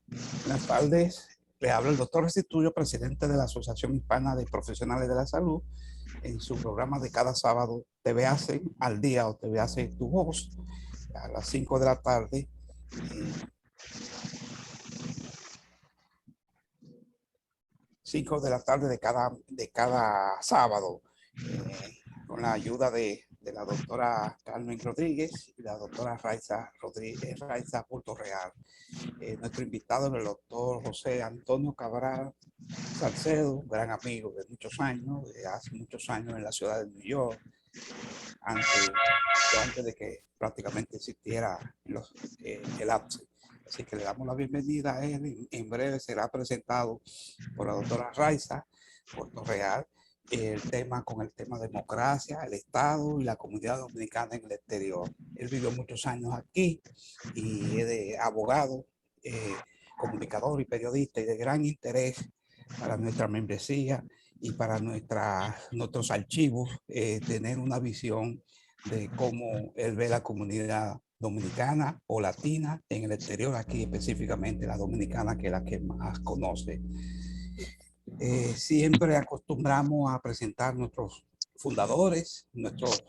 Buenas tardes. Le habla el doctor Restituyo, presidente de la Asociación Hispana de Profesionales de la Salud, en su programa de cada sábado, TV Hace al Día o TV Hace Tu Voz, a las 5 de la tarde. 5 de la tarde de cada sábado, con la ayuda de la doctora Carmen Rodríguez y la doctora Raiza Rodríguez, Raiza Puerto Real. Nuestro invitado es el doctor José Antonio Cabral Salcedo, gran amigo de muchos años, de hace muchos años en la ciudad de New York, antes de que prácticamente existiera el APSE. Así que le damos la bienvenida a él. En breve será presentado por la doctora Raiza, Puerto Real, el tema con el tema democracia, el Estado y la comunidad dominicana en el exterior. Él vivió muchos años aquí y es de abogado, comunicador y periodista y de gran interés para nuestra membresía y para nuestros archivos, tener una visión de cómo él ve la comunidad dominicana o latina en el exterior, aquí específicamente la dominicana, que es la que más conoce. Siempre acostumbramos a presentar nuestros fundadores, nuestros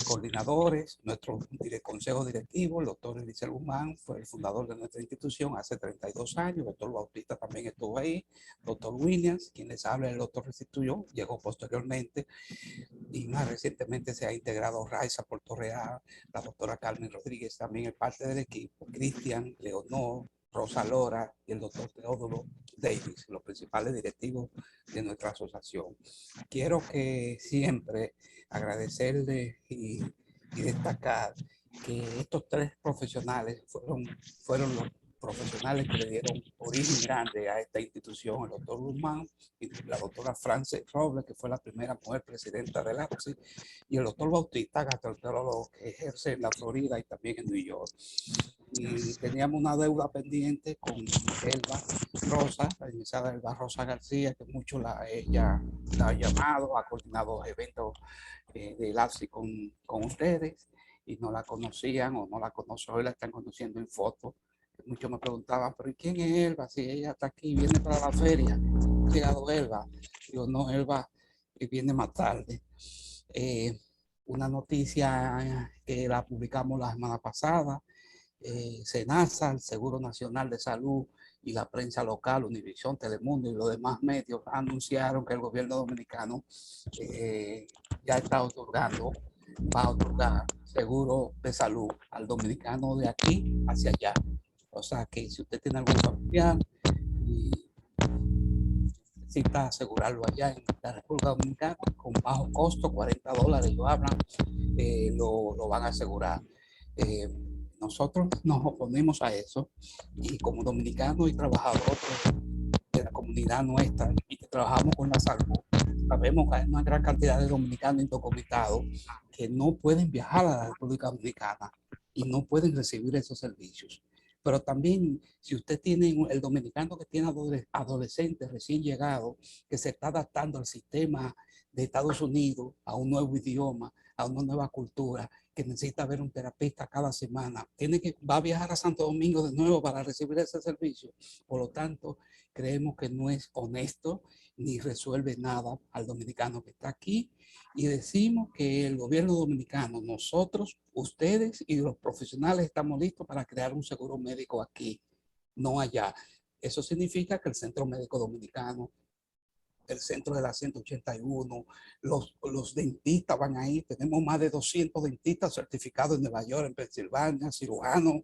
coordinadores, nuestro consejo directivo. El doctor Eliezer Guzmán fue el fundador de nuestra institución hace 32 años. El doctor Bautista también estuvo ahí. Doctor Williams, quien les habla, el doctor Restituyo, llegó posteriormente y más recientemente se ha integrado Raiza Puerto Real, la doctora Carmen Rodríguez también es parte del equipo, Cristian, Leonor, Rosa Lora y el doctor Teodoro Davis, los principales directivos de nuestra asociación. Quiero que siempre agradecerle y destacar que estos tres profesionales fueron los profesionales que le dieron origen grande a esta institución, el doctor Guzmán y la doctora Frances Robles, que fue la primera mujer presidenta del APSI, y el doctor Bautista, gastroenterólogo que ejerce en la Florida y también en New York. Y teníamos una deuda pendiente con Elba Rosa, la licenciada Elba Rosa García, que mucho ella la ha llamado, ha coordinado eventos del APSI con ustedes, y no la conocían o no la conocen, hoy la están conociendo en fotos. Muchos me preguntaban, pero ¿quién es Elba? Si ella está aquí, viene para la feria, ha llegado Elba. Digo, no, Elba viene más tarde. Una noticia que la publicamos la semana pasada, SENASA, el Seguro Nacional de Salud y la prensa local, Univisión, Telemundo y los demás medios anunciaron que el gobierno dominicano ya está va a otorgar seguro de salud al dominicano de aquí hacia allá. O sea que si usted tiene algún familiar y necesita asegurarlo allá en la República Dominicana con bajo costo, $40 ellos hablan, lo van a asegurar. Nosotros nos oponemos a eso y como dominicanos y trabajadores de la comunidad nuestra y que trabajamos con la salud, sabemos que hay una gran cantidad de dominicanos indocumentados que no pueden viajar a la República Dominicana y no pueden recibir esos servicios. Pero también, si usted tiene el dominicano que tiene adolescentes recién llegados, que se está adaptando al sistema de Estados Unidos, a un nuevo idioma, a una nueva cultura, que necesita ver un terapeuta cada semana, va a viajar a Santo Domingo de nuevo para recibir ese servicio. Por lo tanto, creemos que no es honesto ni resuelve nada al dominicano que está aquí, y decimos que el gobierno dominicano, nosotros, ustedes y los profesionales estamos listos para crear un seguro médico aquí, no allá. Eso significa que el Centro Médico Dominicano, el centro de la 181, los dentistas van ahí, tenemos más de 200 dentistas certificados en Nueva York, en Pensilvania, cirujanos,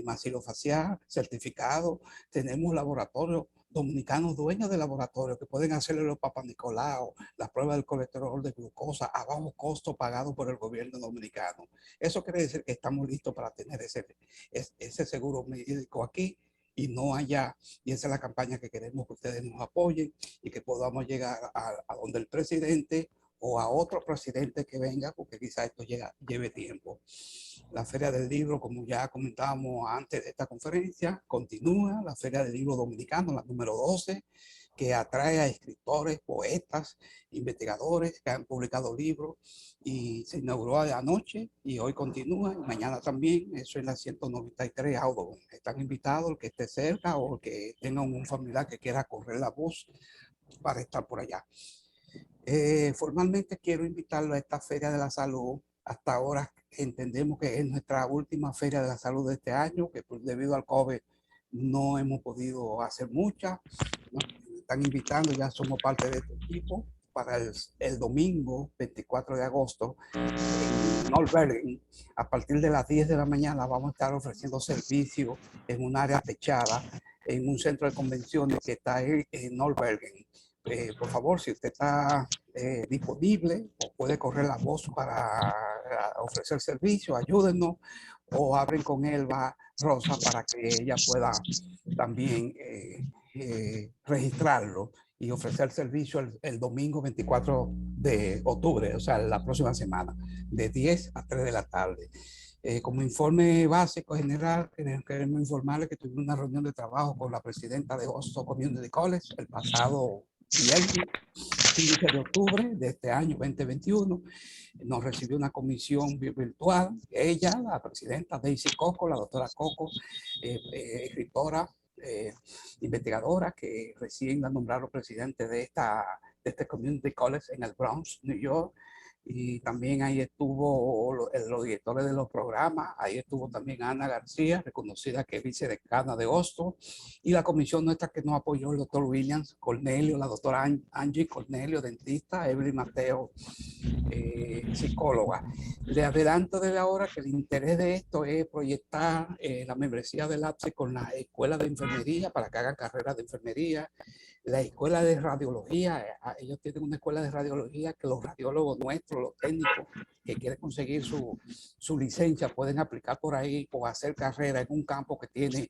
maxilofacial certificados, tenemos laboratorios dominicanos dueños de laboratorios que pueden hacerle los papanicolau, la prueba del colesterol de glucosa a bajo costo pagado por el gobierno dominicano. Eso quiere decir que estamos listos para tener ese seguro médico aquí y no allá. Y esa es la campaña que queremos que ustedes nos apoyen y que podamos llegar a donde el presidente o a otro presidente que venga, porque quizá esto lleve tiempo. La Feria del Libro, como ya comentábamos antes de esta conferencia, continúa. La Feria del Libro Dominicano, la número 12, que atrae a escritores, poetas, investigadores que han publicado libros, y se inauguró anoche y hoy continúa y mañana también. Eso es la 193 Audubon. Están invitados el que esté cerca o el que tenga un familiar que quiera correr la voz para estar por allá. Formalmente quiero invitarlo a esta Feria de la Salud. Hasta ahora entendemos que es nuestra última Feria de la Salud de este año, que debido al COVID no hemos podido hacer muchas. Nos están invitando, ya somos parte de este equipo, para el domingo 24 de agosto en Norbergen. A partir de las 10 de la mañana vamos a estar ofreciendo servicios en un área techada, en un centro de convenciones que está en Norbergen. Por favor, si usted está disponible o puede correr la voz para ofrecer servicio, ayúdenos, o hablen con Elba Rosa para que ella pueda también registrarlo y ofrecer servicio el domingo 24 de octubre, o sea, la próxima semana, de 10 a 3 de la tarde. Como informe básico general, queremos informarles que tuvimos una reunión de trabajo con la presidenta de Hosto Community College el pasado viernes 15 de octubre de este año 2021. Nos recibió una comisión virtual. Ella, la presidenta Daisy Coco, la doctora Coco, escritora, investigadora, que recién la nombraron presidente de este Community College en el Bronx, New York. Y también ahí estuvo los directores de los programas. Ahí estuvo también Ana García, reconocida que es vicedecana de Hosto, y la comisión nuestra que nos apoyó, el doctor Williams Cornelio, la doctora Angie Cornelio, dentista, Evelyn Mateo, psicóloga. Le adelanto desde ahora que el interés de esto es proyectar la membresía del APSE con la escuela de enfermería para que hagan carreras de enfermería, la escuela de radiología. Ellos tienen una escuela de radiología que los radiólogos nuestros, los técnicos que quieren conseguir su licencia, pueden aplicar por ahí o hacer carrera en un campo que tiene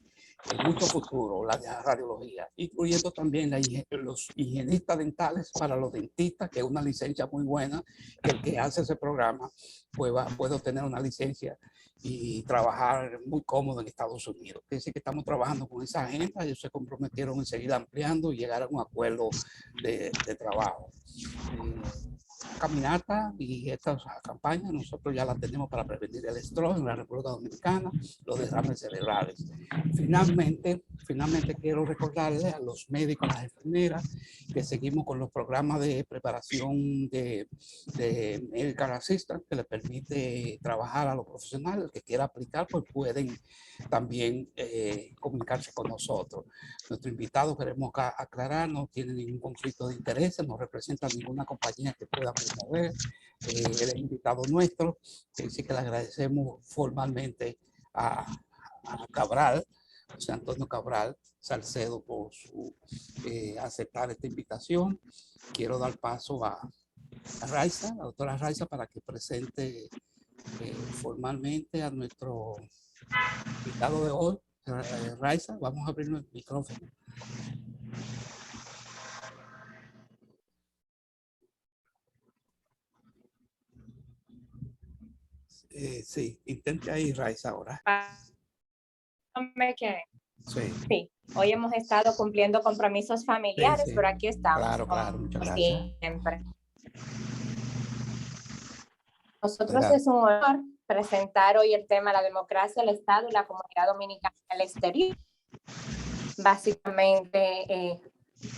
mucho futuro, la de radiología, incluyendo también los higienistas dentales para los dentistas, que es una licencia muy buena, que el que hace ese programa puede obtener una licencia y trabajar muy cómodo en Estados Unidos. Es decir, que estamos trabajando con esa agenda. Ellos se comprometieron en seguir ampliando y llegar a un acuerdo de trabajo. Caminata y esta campaña nosotros ya la tenemos para prevenir el estrés en la República Dominicana, los derrames cerebrales. Finalmente quiero recordarles a los médicos, a las enfermeras, que seguimos con los programas de preparación de Medical Assistant, que les permite trabajar a los profesionales. El que quiera aplicar, pues pueden también comunicarse con nosotros. Nuestro invitado, queremos aclarar, no tiene ningún conflicto de intereses, no representa ninguna compañía que pueda promover. Él es invitado nuestro, así que le agradecemos formalmente a Cabral, José Antonio Cabral Salcedo, por aceptar esta invitación. Quiero dar paso a Raiza, la doctora Raiza, para que presente formalmente a nuestro invitado de hoy. Raiza, vamos a abrir el micrófono. Sí, intente ahí, Raiza, ahora. Sí. Sí, hoy hemos estado cumpliendo compromisos familiares, sí, sí, pero aquí estamos. Claro, muchas gracias. Siempre. Nosotros es un honor presentar hoy el tema la democracia, el Estado y la comunidad dominicana en el exterior. Básicamente,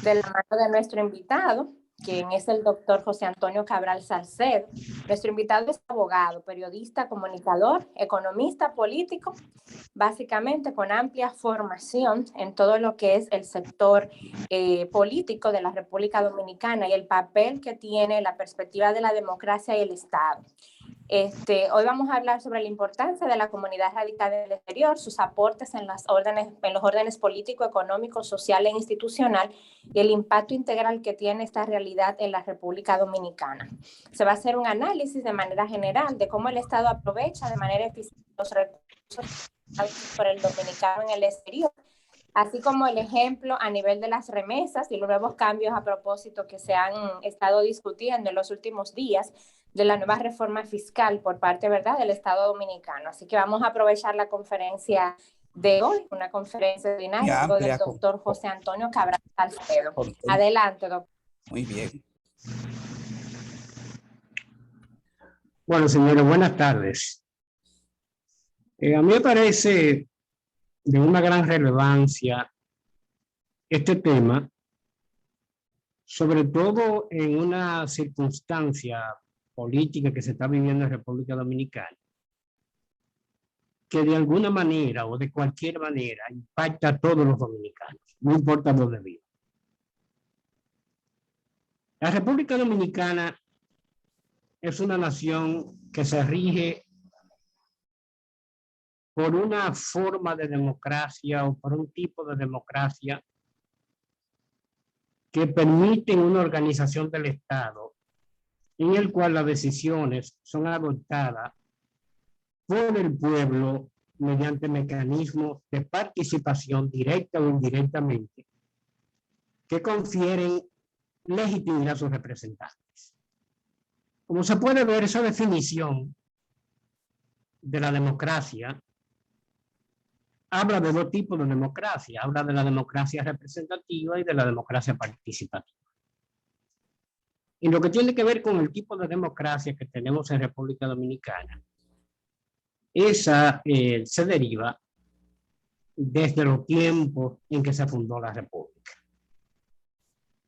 de la mano de nuestro invitado, quien es el doctor José Antonio Cabral Salcedo. Nuestro invitado es abogado, periodista, comunicador, economista, político, básicamente con amplia formación en todo lo que es el sector político de la República Dominicana y el papel que tiene la perspectiva de la democracia y el Estado. Hoy vamos a hablar sobre la importancia de la comunidad radicada en el exterior, sus aportes en los órdenes político, económico, social e institucional y el impacto integral que tiene esta realidad en la República Dominicana. Se va a hacer un análisis de manera general de cómo el Estado aprovecha de manera eficiente los recursos por el dominicano en el exterior, así como el ejemplo a nivel de las remesas y los nuevos cambios a propósito que se han estado discutiendo en los últimos días de la nueva reforma fiscal por parte, ¿verdad?, del Estado Dominicano. Así que vamos a aprovechar la conferencia de hoy, una conferencia ordinaria del doctor José Antonio Cabral Salcedo. Adelante, doctor. Muy bien. Bueno, señores, buenas tardes. A mí me parece de una gran relevancia este tema, sobre todo en una circunstancia política que se está viviendo en República Dominicana, que de alguna manera o de cualquier manera impacta a todos los dominicanos, no importa dónde vivan. La República Dominicana es una nación que se rige por una forma de democracia o por un tipo de democracia que permiten una organización del Estado en el cual las decisiones son adoptadas por el pueblo mediante mecanismos de participación directa o indirectamente que confieren legitimidad a sus representantes. Como se puede ver, esa definición de la democracia habla de dos tipos de democracia. Habla de la democracia representativa y de la democracia participativa. En lo que tiene que ver con el tipo de democracia que tenemos en República Dominicana, esa se deriva desde los tiempos en que se fundó la República.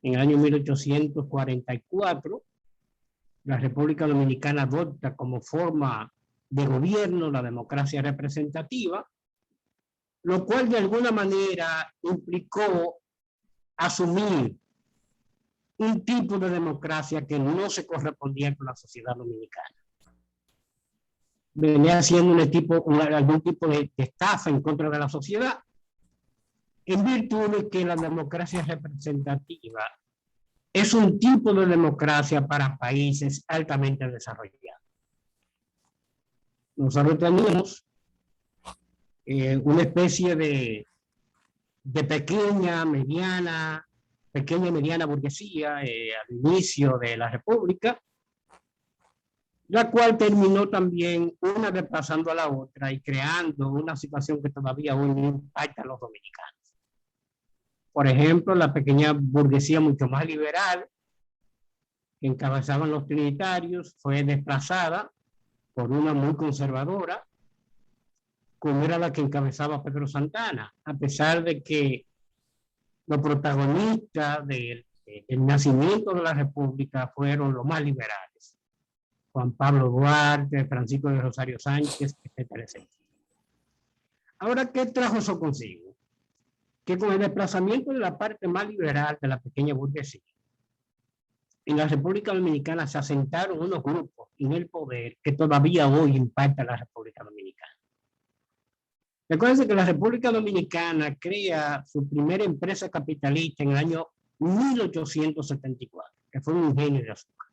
En el año 1844, la República Dominicana adopta como forma de gobierno la democracia representativa, lo cual de alguna manera implicó asumir un tipo de democracia que no se correspondía con la sociedad dominicana. Venía haciendo algún tipo de estafa en contra de la sociedad, en virtud de que la democracia representativa es un tipo de democracia para países altamente desarrollados. Nosotros tenemos una especie de pequeña y mediana burguesía al inicio de la República, la cual terminó también una desplazando a la otra y creando una situación que todavía hoy impacta a los dominicanos. Por ejemplo, la pequeña burguesía mucho más liberal que encabezaban los trinitarios fue desplazada por una muy conservadora, como era la que encabezaba Pedro Santana, a pesar de que los protagonistas del nacimiento de la República fueron los más liberales. Juan Pablo Duarte, Francisco de Rosario Sánchez, etcétera, etcétera. Ahora, ¿qué trajo eso consigo? Que con el desplazamiento de la parte más liberal de la pequeña burguesía, en la República Dominicana se asentaron unos grupos en el poder que todavía hoy impactan a la República Dominicana. Recuerden que la República Dominicana crea su primera empresa capitalista en el año 1874, que fue un ingenio de azúcar.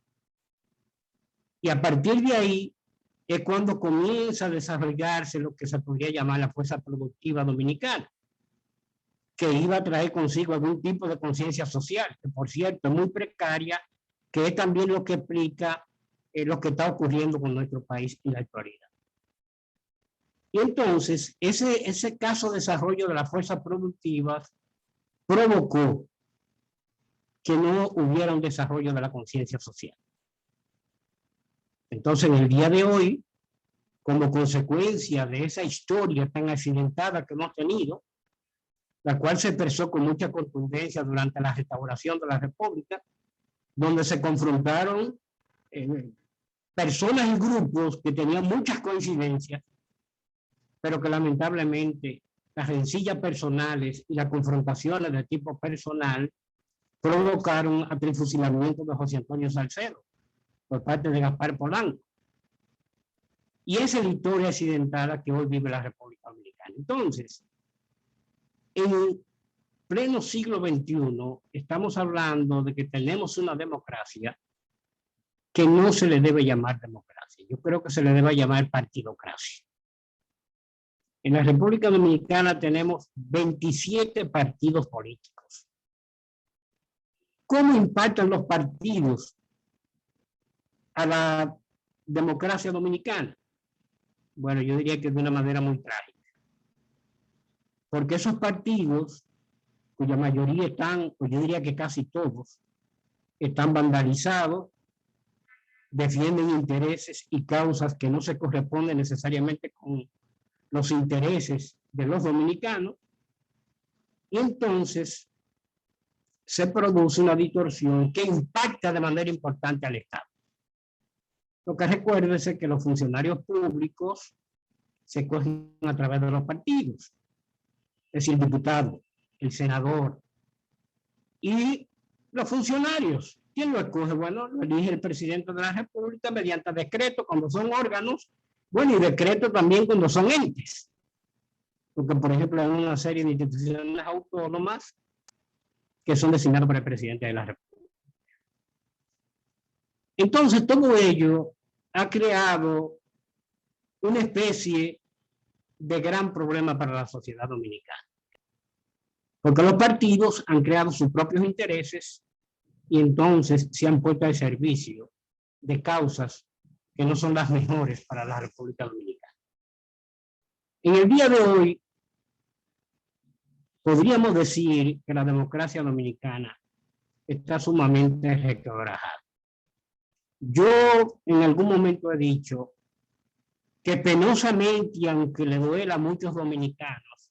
Y a partir de ahí es cuando comienza a desarrollarse lo que se podría llamar la fuerza productiva dominicana, que iba a traer consigo algún tipo de conciencia social, que por cierto es muy precaria, que es también lo que explica lo que está ocurriendo con nuestro país en la actualidad. Y entonces, ese caso de desarrollo de las fuerzas productivas provocó que no hubiera un desarrollo de la conciencia social. Entonces, en el día de hoy, como consecuencia de esa historia tan accidentada que hemos tenido, la cual se expresó con mucha contundencia durante la restauración de la República, donde se confrontaron personas y grupos que tenían muchas coincidencias, pero que lamentablemente las rencillas personales y las confrontaciones de tipo personal provocaron el fusilamiento de José Antonio Salcedo por parte de Gaspar Polanco. Y esa es la historia accidentada que hoy vive la República Dominicana. Entonces, en pleno siglo XXI, estamos hablando de que tenemos una democracia que no se le debe llamar democracia. Yo creo que se le debe llamar partidocracia. En la República Dominicana tenemos 27 partidos políticos. ¿Cómo impactan los partidos a la democracia dominicana? Bueno, yo diría que de una manera muy trágica. Porque esos partidos, cuya mayoría están, pues yo diría que casi todos, están vandalizados, defienden intereses y causas que no se corresponden necesariamente con los intereses de los dominicanos, y entonces se produce una distorsión que impacta de manera importante al Estado. Lo que recuérdese que los funcionarios públicos se cogen a través de los partidos, es decir, el diputado, el senador y los funcionarios. ¿Quién lo escoge? Bueno, lo elige el presidente de la República mediante decreto cuando son órganos, bueno, y decreto también cuando son entes. Porque, por ejemplo, hay una serie de instituciones autónomas que son designadas por el presidente de la República. Entonces, todo ello ha creado una especie de gran problema para la sociedad dominicana. Porque los partidos han creado sus propios intereses y entonces se han puesto al servicio de causas que no son las mejores para la República Dominicana. En el día de hoy, podríamos decir que la democracia dominicana está sumamente resquebrajada. Yo en algún momento he dicho que penosamente, y aunque le duela a muchos dominicanos,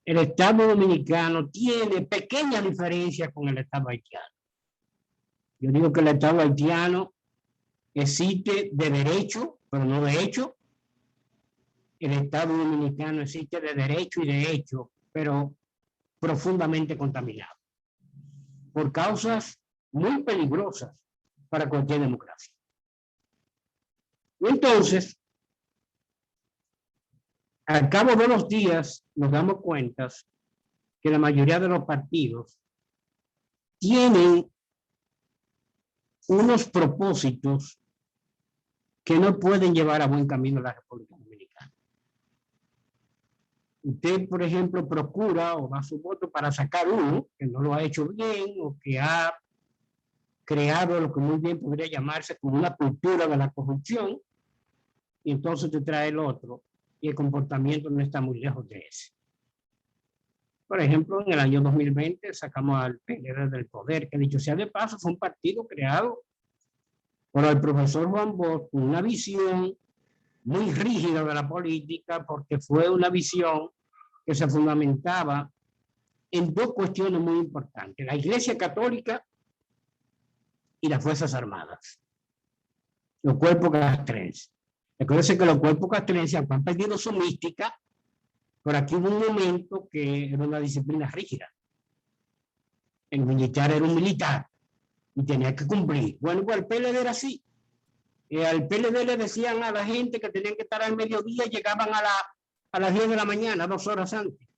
el Estado dominicano tiene pequeñas diferencias con el Estado haitiano. Yo digo que el Estado haitiano existe de derecho, pero no de hecho. El Estado dominicano existe de derecho y de hecho, pero profundamente contaminado por causas muy peligrosas para cualquier democracia. Entonces, al cabo de los días nos damos cuenta que la mayoría de los partidos tienen unos propósitos que no pueden llevar a buen camino a la República Dominicana. Usted, por ejemplo, procura o da su voto para sacar uno que no lo ha hecho bien o que ha creado lo que muy bien podría llamarse como una cultura de la corrupción, y entonces te trae el otro y el comportamiento no está muy lejos de ese. Por ejemplo, en el año 2020 sacamos al PLD del poder, que dicho sea de paso fue un partido creado por el profesor Juan Bosch con una visión muy rígida de la política, porque fue una visión que se fundamentaba en dos cuestiones muy importantes: la Iglesia Católica y las Fuerzas Armadas, los cuerpos castrenses. Recuérdense que los cuerpos castrenses han perdido su mística, pero aquí hubo un momento que era una disciplina rígida. El militar era un militar y tenía que cumplir. Bueno, pues el PLD era así. Al PLD le decían a la gente que tenían que estar al mediodía y llegaban a las 10 de la mañana, 2 horas antes,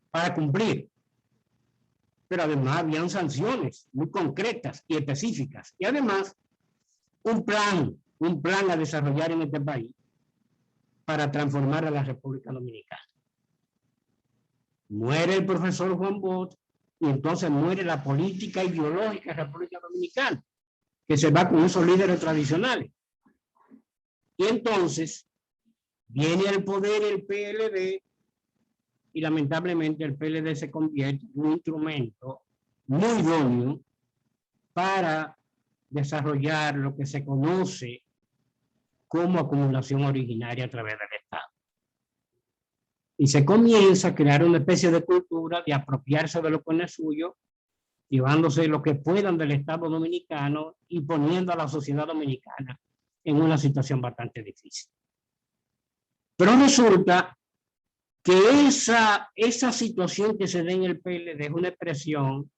para cumplir. Pero además habían sanciones muy concretas y específicas. Y además, un plan a desarrollar en este país para transformar a la República Dominicana. Muere el profesor Juan Bosch y entonces muere la política ideológica de la República Dominicana, que se va con esos líderes tradicionales. Y entonces viene al poder el PLD y lamentablemente el PLD se convierte en un instrumento muy idóneo para desarrollar lo que se conoce como acumulación originaria a través del Estado. Y se comienza a crear una especie de cultura de apropiarse de lo que no es suyo, llevándose lo que puedan del Estado dominicano y poniendo a la sociedad dominicana en una situación bastante difícil. Pero resulta que esa situación que se da en el PLD es una expresión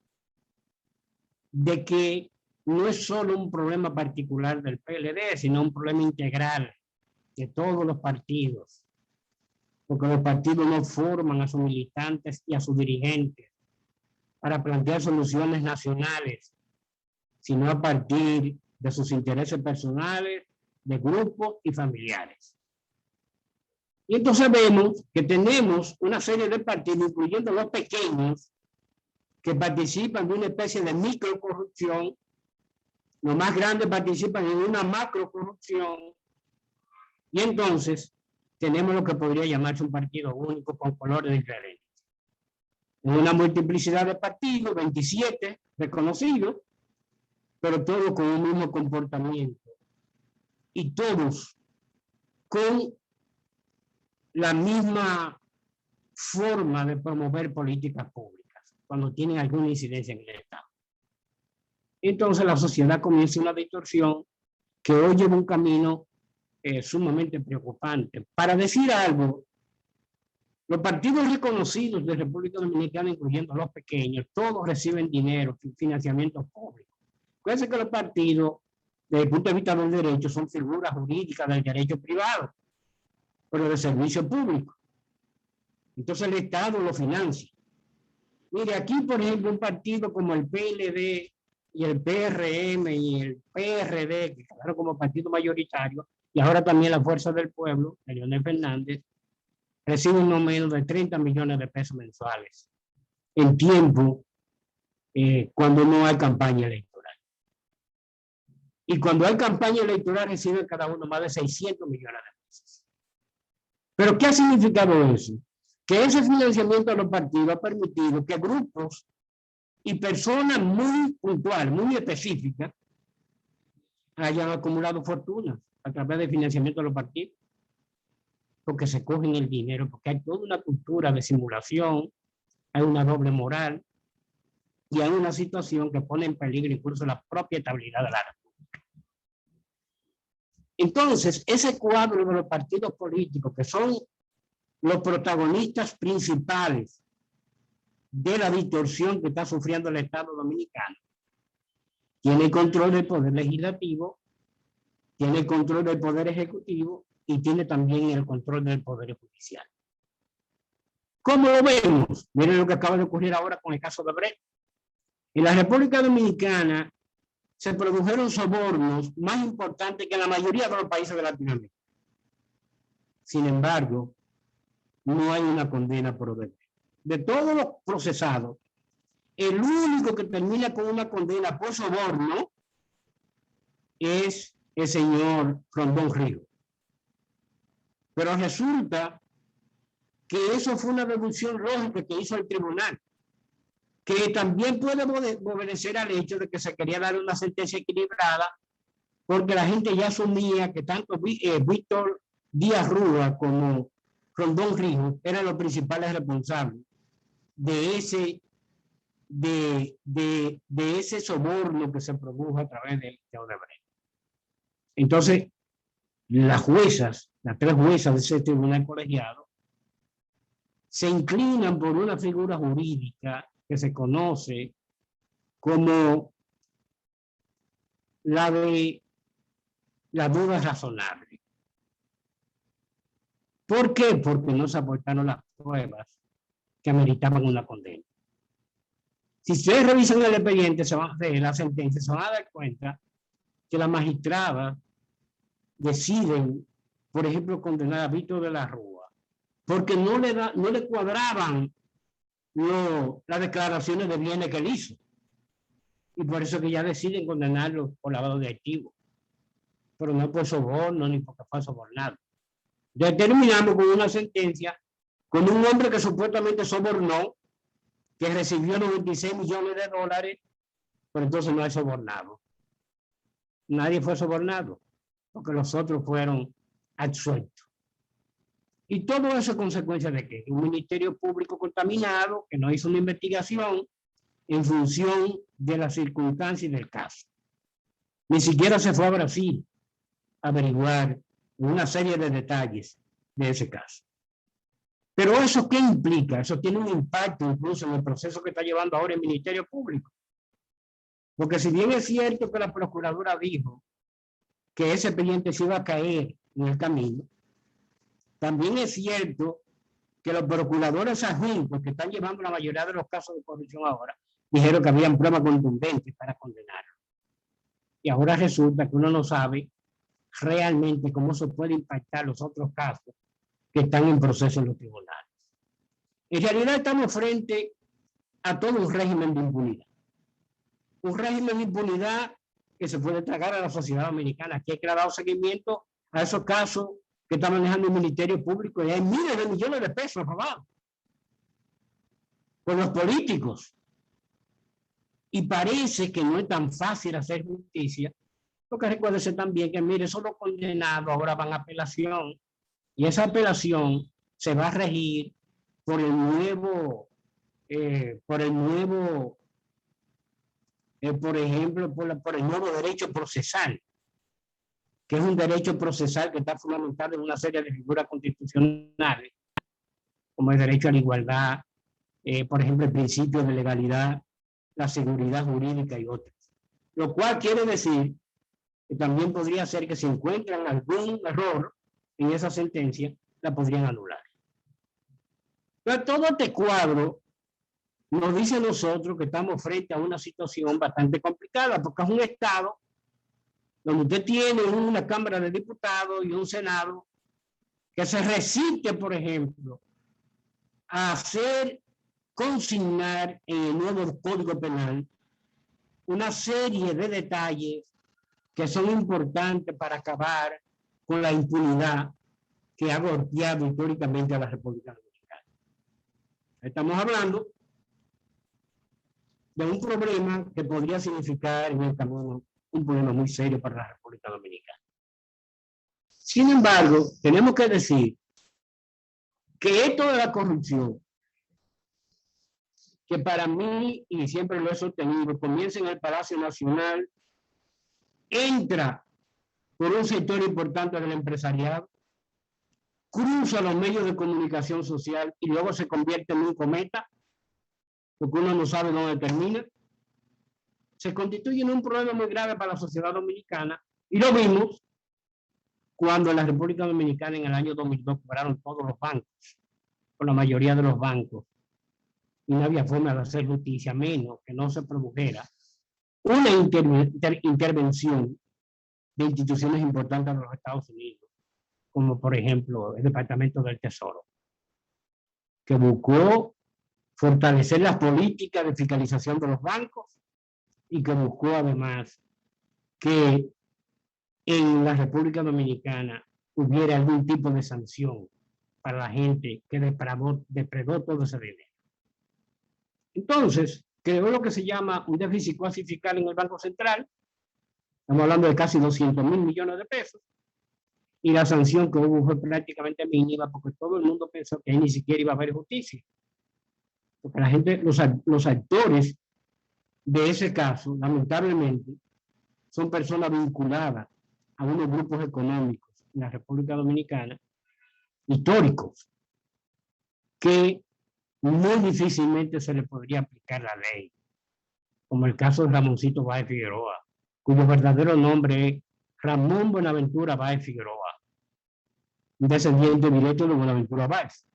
de que no es solo un problema particular del PLD, sino un problema integral de todos los partidos, porque los partidos no forman a sus militantes y a sus dirigentes para plantear soluciones nacionales, sino a partir de sus intereses personales, de grupos y familiares. Y entonces vemos que tenemos una serie de partidos, incluyendo los pequeños, que participan de una especie de microcorrupción. Los más grandes participan en una macrocorrupción. Y entonces tenemos lo que podría llamarse un partido único con colores diferentes. Una multiplicidad de partidos, 27 reconocidos, pero todos con un mismo comportamiento. Y todos con la misma forma de promover políticas públicas cuando tienen alguna incidencia en el Estado. Entonces la sociedad comienza una distorsión que hoy lleva un camino sumamente preocupante. Para decir algo, los partidos reconocidos de República Dominicana, incluyendo los pequeños, todos reciben dinero, financiamiento público. Acuérdense que los partidos, desde el punto de vista del derecho, son figuras jurídicas del derecho privado, pero de servicio público. Entonces el Estado lo financia. Mire, aquí, por ejemplo, un partido como el PLD y el PRM y el PRD, que quedaron como partido mayoritario, y ahora también la Fuerza del Pueblo, de Leonel Fernández, reciben no menos de 30 millones de pesos mensuales en tiempo cuando no hay campaña electoral. Y cuando hay campaña electoral reciben cada uno más de 600 millones de pesos. ¿Pero qué ha significado eso? Que ese financiamiento a los partidos ha permitido que grupos y personas muy puntuales, muy específicas, hayan acumulado fortunas a través del financiamiento de los partidos, porque se cogen el dinero, porque hay toda una cultura de simulación, hay una doble moral y hay una situación que pone en peligro incluso la propia estabilidad de la República. Entonces, ese cuadro de los partidos políticos, que son los protagonistas principales de la distorsión que está sufriendo el Estado Dominicano, tiene control del poder legislativo, tiene control del poder ejecutivo y tiene también el control del poder judicial. ¿Cómo lo vemos? Miren lo que acaba de ocurrir ahora con el caso de Brecht. En la República Dominicana se produjeron sobornos más importantes que en la mayoría de los países de Latinoamérica. Sin embargo, no hay una condena por Brecht. De todos los procesados, el único que termina con una condena por soborno es el señor Rondón Ríos. Pero resulta que eso fue una deducción lógica que hizo el tribunal, que también puede obedecer al hecho de que se quería dar una sentencia equilibrada, porque la gente ya asumía que tanto Víctor Díaz Rúa como Rondón Ríos eran los principales responsables de ese soborno que se produjo a través de Odebrecht. Entonces, las tres juezas de ese tribunal colegiado, se inclinan por una figura jurídica que se conoce como la de la duda razonable. ¿Por qué? Porque no se aportaron las pruebas que ameritaban una condena. Si ustedes revisan el expediente de la sentencia, se van a dar cuenta que las magistradas deciden, por ejemplo, condenar a Víctor de la Rúa, porque no le cuadraban las declaraciones de bienes que él hizo. Y por eso que ya deciden condenarlo por lavado de activos. Pero no por soborno ni porque fue sobornado. Ya terminamos con una sentencia con un hombre que supuestamente sobornó, que recibió 96 millones de dólares, pero entonces no hay sobornado. Nadie fue sobornado, porque los otros fueron absueltos. Y todo eso es consecuencia de que un ministerio público contaminado que no hizo una investigación en función de las circunstancias del caso. Ni siquiera se fue a Brasil a averiguar una serie de detalles de ese caso. Pero ¿eso qué implica? Eso tiene un impacto incluso en el proceso que está llevando ahora el Ministerio Público. Porque si bien es cierto que la Procuradora dijo que ese expediente se iba a caer en el camino, también es cierto que los procuradores adjuntos que están llevando la mayoría de los casos de corrupción ahora, dijeron que habían pruebas contundentes para condenarlo. Y ahora resulta que uno no sabe realmente cómo se puede impactar los otros casos que están en proceso en los tribunales. En realidad estamos frente a todo un régimen de impunidad. Un régimen de impunidad que se puede tragar a la sociedad dominicana. Aquí hay que dar seguimiento a esos casos que está manejando el Ministerio Público y hay miles de millones de pesos robados por los políticos. Y parece que no es tan fácil hacer justicia, porque recuérdese también que, mire, esos los condenados ahora van a apelación y esa apelación se va a regir por el nuevo, por ejemplo, por el nuevo derecho procesal, que es un derecho procesal que está fundamentado en una serie de figuras constitucionales, como el derecho a la igualdad, por ejemplo, el principio de legalidad, la seguridad jurídica y otros. Lo cual quiere decir que también podría ser que si encuentran algún error en esa sentencia, la podrían anular. Pero todo este cuadro nos dice a nosotros que estamos frente a una situación bastante complicada, porque es un Estado donde usted tiene una Cámara de Diputados y un Senado que se resiste, por ejemplo, a hacer consignar en el nuevo Código Penal una serie de detalles que son importantes para acabar con la impunidad que ha golpeado históricamente a la República Dominicana. Estamos hablando de un problema que podría significar en el camino un problema muy serio para la República Dominicana. Sin embargo, tenemos que decir que esto de la corrupción, que para mí, y siempre lo he sostenido, comienza en el Palacio Nacional, entra por un sector importante del empresariado, cruza los medios de comunicación social y luego se convierte en un cometa, porque uno no sabe dónde termina, se constituye en un problema muy grave para la sociedad dominicana, y lo vimos cuando en la República Dominicana en el año 2002 quebraron todos los bancos, o la mayoría de los bancos, y no había forma de hacer justicia, menos que no se produjera una intervención de instituciones importantes de los Estados Unidos, como por ejemplo el Departamento del Tesoro, que buscó fortalecer las políticas de fiscalización de los bancos y que buscó además que en la República Dominicana hubiera algún tipo de sanción para la gente que depredó todo ese dinero. Entonces, creó lo que se llama un déficit cuasi fiscal en el Banco Central. Estamos hablando de casi 200.000 millones de pesos. Y la sanción que hubo fue prácticamente mínima porque todo el mundo pensó que ahí ni siquiera iba a haber justicia. Porque la gente, los actores de ese caso, lamentablemente, son personas vinculadas a unos grupos económicos en la República Dominicana, históricos, que muy difícilmente se le podría aplicar la ley, como el caso de Ramoncito Báez Figueroa, cuyo verdadero nombre es Ramón Buenaventura Báez Figueroa, un descendiente directo de Buenaventura Báez,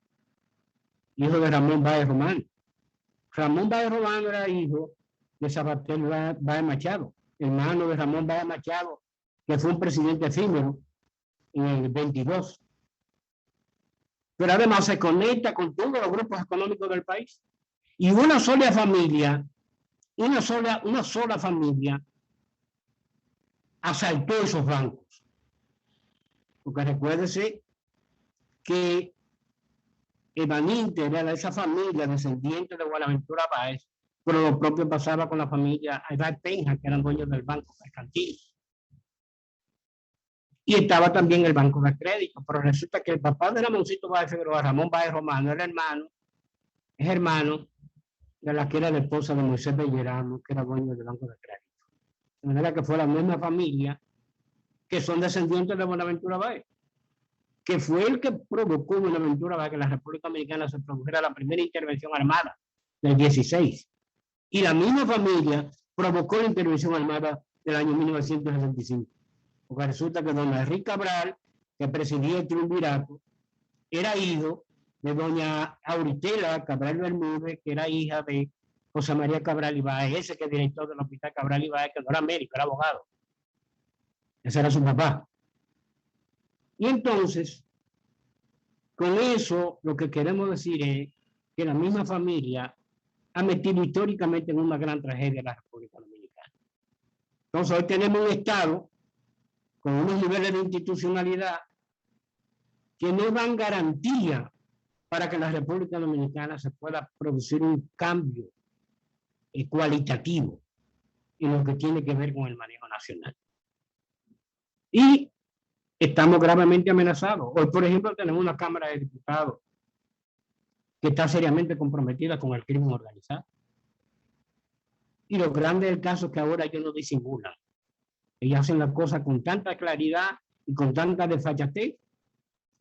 hijo de Ramón Báez Román. Ramón Báez Román era hijo de Sabatel Báez Machado, hermano de Ramón Báez Machado, que fue un presidente efímero en el 22. Pero además se conecta con todos los grupos económicos del país. Y una sola familia asaltó esos bancos. Porque recuérdese que Evaninter era de esa familia descendiente de Buenaventura Báez, pero lo propio pasaba con la familia Aydar Penja, que eran dueños del Banco Mercantil. Y estaba también el Banco de Crédito, pero resulta que el papá de Ramoncito Báez Figueroa, Ramón Báez Romano, era es hermano de la que era la esposa de Moisés Bellerano, que era dueño del Banco de Crédito. De manera que fue la misma familia que son descendientes de Buenaventura Báez, que fue el que provocó Buenaventura Báez que en la República Dominicana se produjera la primera intervención armada del 16. Y la misma familia provocó la intervención armada del año 1965. Porque resulta que doña Enrique Cabral, que presidía el triunvirato, era hijo de doña Auritela Cabral Bermúdez, que era hija de José María Cabral Ibáez, ese que es director del Hospital Cabral Ibáez, que no era médico, era abogado. Ese era su papá. Y entonces, Con eso, lo que queremos decir es que la misma familia ha metido históricamente en una gran tragedia a la República Dominicana. Entonces, hoy tenemos un Estado con unos niveles de institucionalidad que no dan garantía para que en la República Dominicana se pueda producir un cambio cualitativo en lo que tiene que ver con el manejo nacional. Y estamos gravemente amenazados. Hoy, por ejemplo, tenemos una Cámara de Diputados que está seriamente comprometida con el crimen organizado. Y lo grande del caso es que ahora ellos no disimulan. Ellos hacen las cosas con tanta claridad y con tanta desfachatez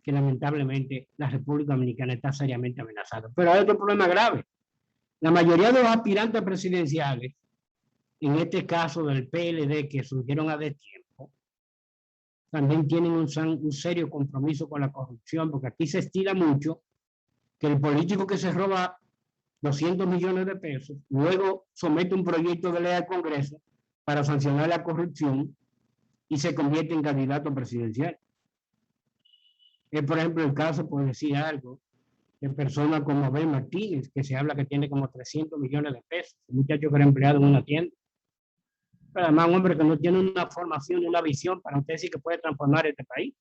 que lamentablemente la República Dominicana está seriamente amenazada. Pero hay otro problema grave. La mayoría de los aspirantes presidenciales, en este caso del PLD, que surgieron a destiempo, también tienen un serio compromiso con la corrupción, porque aquí se estila mucho que el político que se roba 200 millones de pesos, luego somete un proyecto de ley al Congreso para sancionar la corrupción y se convierte en candidato presidencial. Es, por ejemplo, el caso, por decir algo, de personas como Abel Martínez, que se habla que tiene como 300 millones de pesos, un muchacho que era empleado en una tienda. Pero además un hombre que no tiene una formación, una visión para usted decir que puede transformar este país.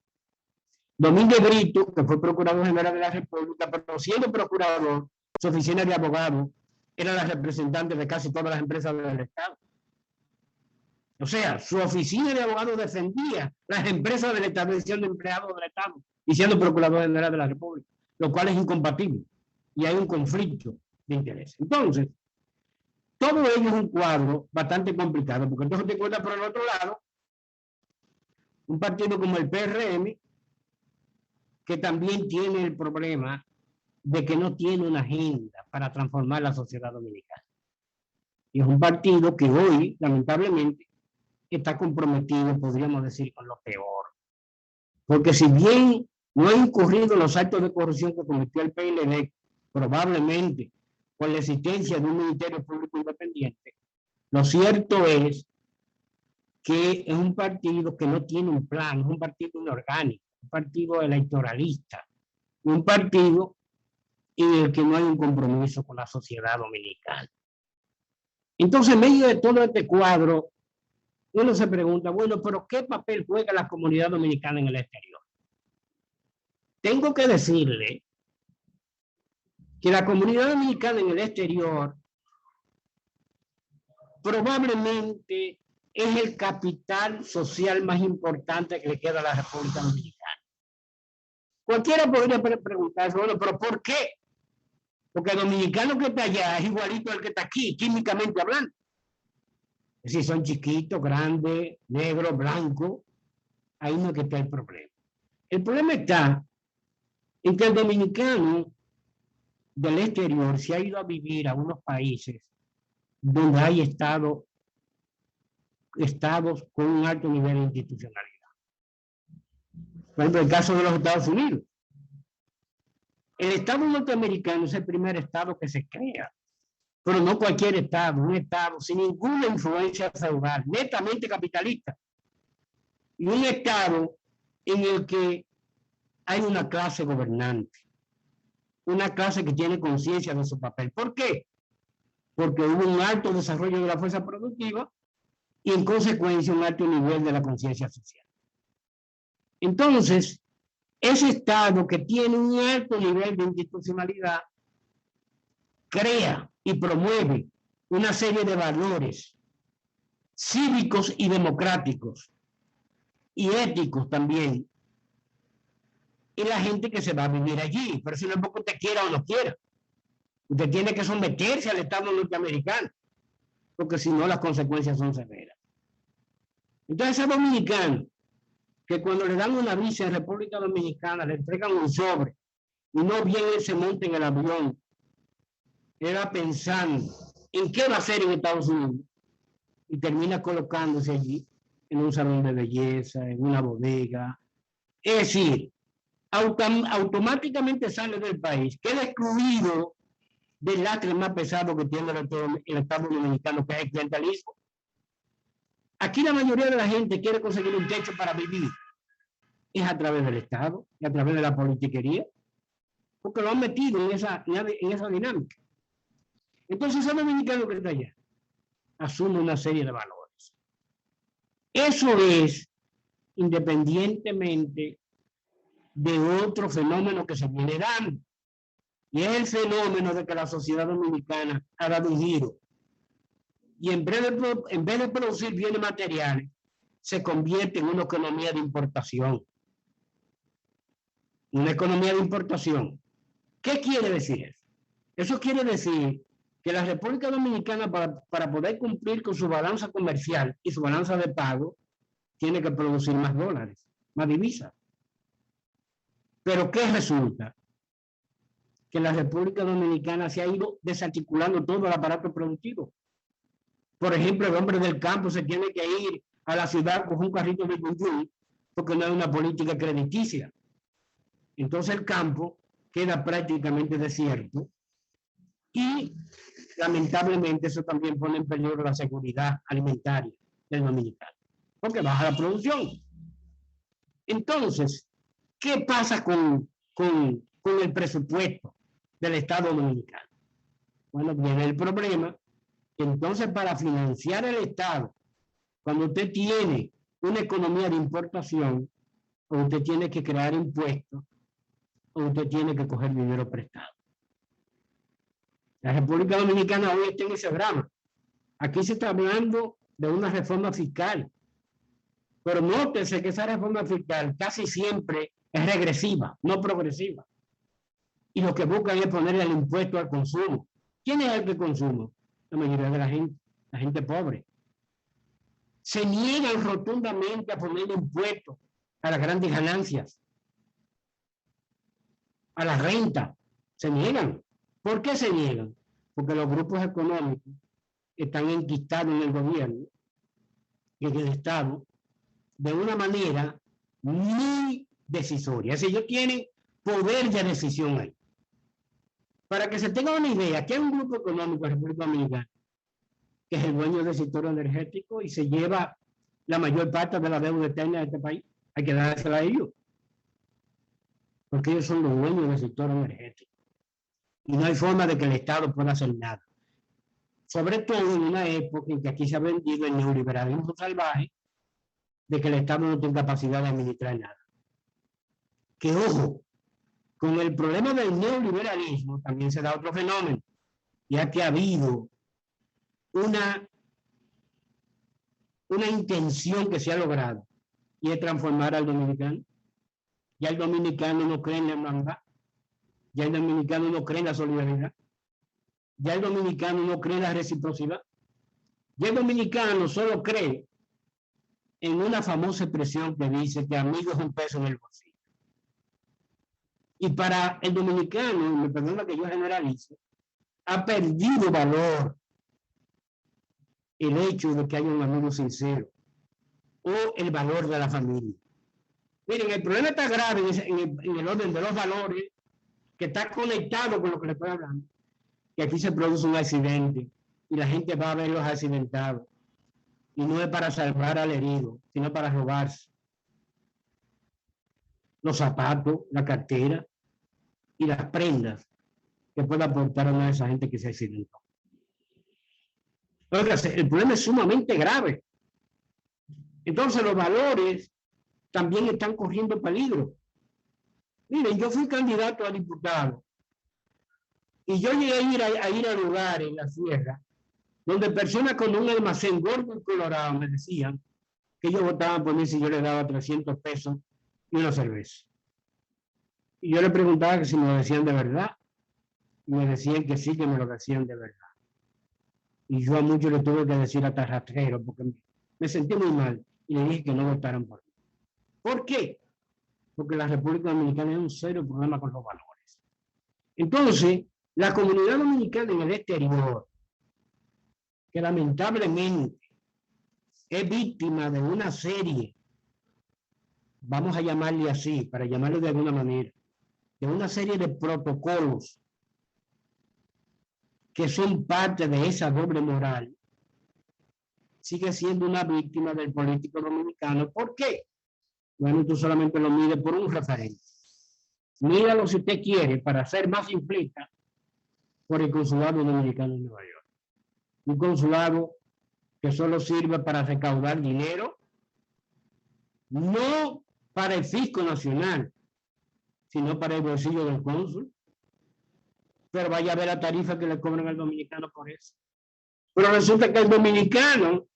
Domínguez Brito, que fue procurador general de la República, pero siendo procurador, su oficina de abogado era la representante de casi todas las empresas del Estado. O sea, su oficina de abogado defendía las empresas de la establección de empleados del Estado y siendo procurador general de la República, lo cual es incompatible y hay un conflicto de interés. Entonces, todo ello es un cuadro bastante complicado, porque entonces te encuentras por el otro lado un partido como el PRM, que también tiene el problema de que no tiene una agenda para transformar la sociedad dominicana. Y es un partido que hoy, lamentablemente, está comprometido, podríamos decir, con lo peor. Porque si bien no ha incurrido en los actos de corrupción que cometió el PLD, probablemente por la existencia de un Ministerio Público Independiente, lo cierto es que es un partido que no tiene un plan, es un partido inorgánico, un partido electoralista, un partido en el que no hay un compromiso con la sociedad dominicana. Entonces, en medio de todo este cuadro, uno se pregunta, bueno, pero ¿qué papel juega la comunidad dominicana en el exterior? Tengo que decirle que la comunidad dominicana en el exterior probablemente es el capital social más importante que le queda a la República Dominicana. Cualquiera podría preguntarse, bueno, pero ¿por qué? Porque el dominicano que está allá es igualito al que está aquí, químicamente hablando. Es decir, son chiquitos, grandes, negros, blancos. Ahí no es que está el problema. El problema está en que el dominicano del exterior se ha ido a vivir a unos países donde hay estados con un alto nivel de institucionalidad. Por ejemplo, el caso de los Estados Unidos. El Estado norteamericano es el primer Estado que se crea, pero no cualquier Estado, un Estado sin ninguna influencia feudal, netamente capitalista. Y un Estado en el que hay una clase gobernante, una clase que tiene conciencia de su papel. ¿Por qué? Porque hubo un alto desarrollo de la fuerza productiva y en consecuencia un alto nivel de la conciencia social. Entonces, ese Estado que tiene un alto nivel de institucionalidad crea y promueve una serie de valores cívicos y democráticos y éticos también. Y la gente que se va a vivir allí, pero si no es porque usted quiera o no quiera. Usted tiene que someterse al Estado norteamericano, porque si no las consecuencias son severas. Entonces, ese dominicano que cuando le dan una visa en República Dominicana le entregan un sobre y no bien él se monta en el avión, era pensando en qué va a hacer en Estados Unidos y termina colocándose allí en un salón de belleza, en una bodega. Es decir, automáticamente sale del país, queda excluido del lastre más pesado que tiene el Estado Dominicano, que es el clientelismo. Aquí la mayoría de la gente quiere conseguir un techo para vivir. Es a través del Estado, y a través de la politiquería. porque lo han metido en esa dinámica. Entonces, ese dominicano que está allá asume una serie de valores. Eso es independientemente de otro fenómeno que se viene dando. Y es el fenómeno de que la sociedad dominicana ha dado un giro. Y en vez de producir bienes materiales, se convierte en una economía de importación. Una economía de importación. ¿Qué quiere decir eso? Eso quiere decir que la República Dominicana, para poder cumplir con su balanza comercial y su balanza de pago, tiene que producir más dólares, más divisas. Pero ¿qué resulta? Que la República Dominicana se ha ido desarticulando todo el aparato productivo. Por ejemplo, el hombre del campo se tiene que ir a la ciudad con un carrito de Yuyuy porque no hay una política crediticia. Entonces el campo queda prácticamente desierto y lamentablemente eso también pone en peligro la seguridad alimentaria del dominicano, porque baja la producción. Entonces, ¿qué pasa con el presupuesto del Estado dominicano? Bueno, viene el problema. Entonces, para financiar el Estado, cuando usted tiene una economía de importación, o usted tiene que crear impuestos, o usted tiene que coger dinero prestado. La República Dominicana hoy está en ese drama. Aquí se está hablando de una reforma fiscal, pero nótese que esa reforma fiscal casi siempre es regresiva, no progresiva. Y lo que buscan es ponerle el impuesto al consumo. ¿Quién es el que consume? La mayoría de la gente pobre. Se niegan rotundamente a poner impuestos a las grandes ganancias, a la renta. Se niegan. ¿Por qué se niegan? Porque los grupos económicos están enquistados en el gobierno y en el Estado de una manera muy decisoria. Es decir, ellos tienen poder de decisión ahí. Para que se tenga una idea, aquí hay un grupo económico en República Dominicana que es el dueño del sector energético y se lleva la mayor parte de la deuda eterna de este país. Hay que dársela a ellos, porque ellos son los dueños del sector energético. Y no hay forma de que el Estado pueda hacer nada. Sobre todo en una época en que aquí se ha vendido el neoliberalismo salvaje, de que el Estado no tiene capacidad de administrar nada. Que ojo, con el problema del neoliberalismo también se da otro fenómeno, ya que ha habido una intención que se ha logrado, y es transformar al dominicano. Ya el dominicano no cree en la hermandad, ya el dominicano no cree en la solidaridad, ya el dominicano no cree en la reciprocidad, ya el dominicano solo cree en una famosa expresión que dice que amigo es un peso en el bolsillo. Y para el dominicano, me perdona que yo generalice, ha perdido valor el hecho de que haya un amigo sincero o el valor de la familia. Miren, el problema está grave en el orden de los valores, que está conectado con lo que le estoy hablando. Que aquí se produce un accidente y la gente va a ver los accidentados. Y no es para salvar al herido, sino para robarse los zapatos, la cartera y las prendas que pueda aportar a una de esa gente que se accidentó. Oiga, el problema es sumamente grave. Entonces los valores también están corriendo peligro. Miren, yo fui candidato a diputado y yo llegué a ir a lugares en la sierra donde personas con un almacén gordo y colorado me decían que ellos votaban por mí si yo les daba 300 pesos y una cerveza. Y yo le preguntaba que si me lo decían de verdad. Y me decían que sí, que me lo decían de verdad. Y yo a muchos le tuve que decir hasta rastrero porque me sentí muy mal y le dije que no votaran por mí. ¿Por qué? Porque la República Dominicana es un serio problema con los valores. Entonces, la comunidad dominicana en el exterior, que lamentablemente es víctima de una serie, vamos a llamarle así, para llamarlo de alguna manera, de una serie de protocolos que son parte de esa doble moral, sigue siendo una víctima del político dominicano. ¿Por qué? Bueno, tú solamente lo mides por un referente. Míralo si usted quiere, para ser más simplista, por el consulado dominicano en Nueva York. Un consulado que solo sirve para recaudar dinero, no para el fisco nacional, sino para el bolsillo del cónsul. Pero vaya a ver la tarifa que le cobran al dominicano por eso. Pero resulta que el dominicano,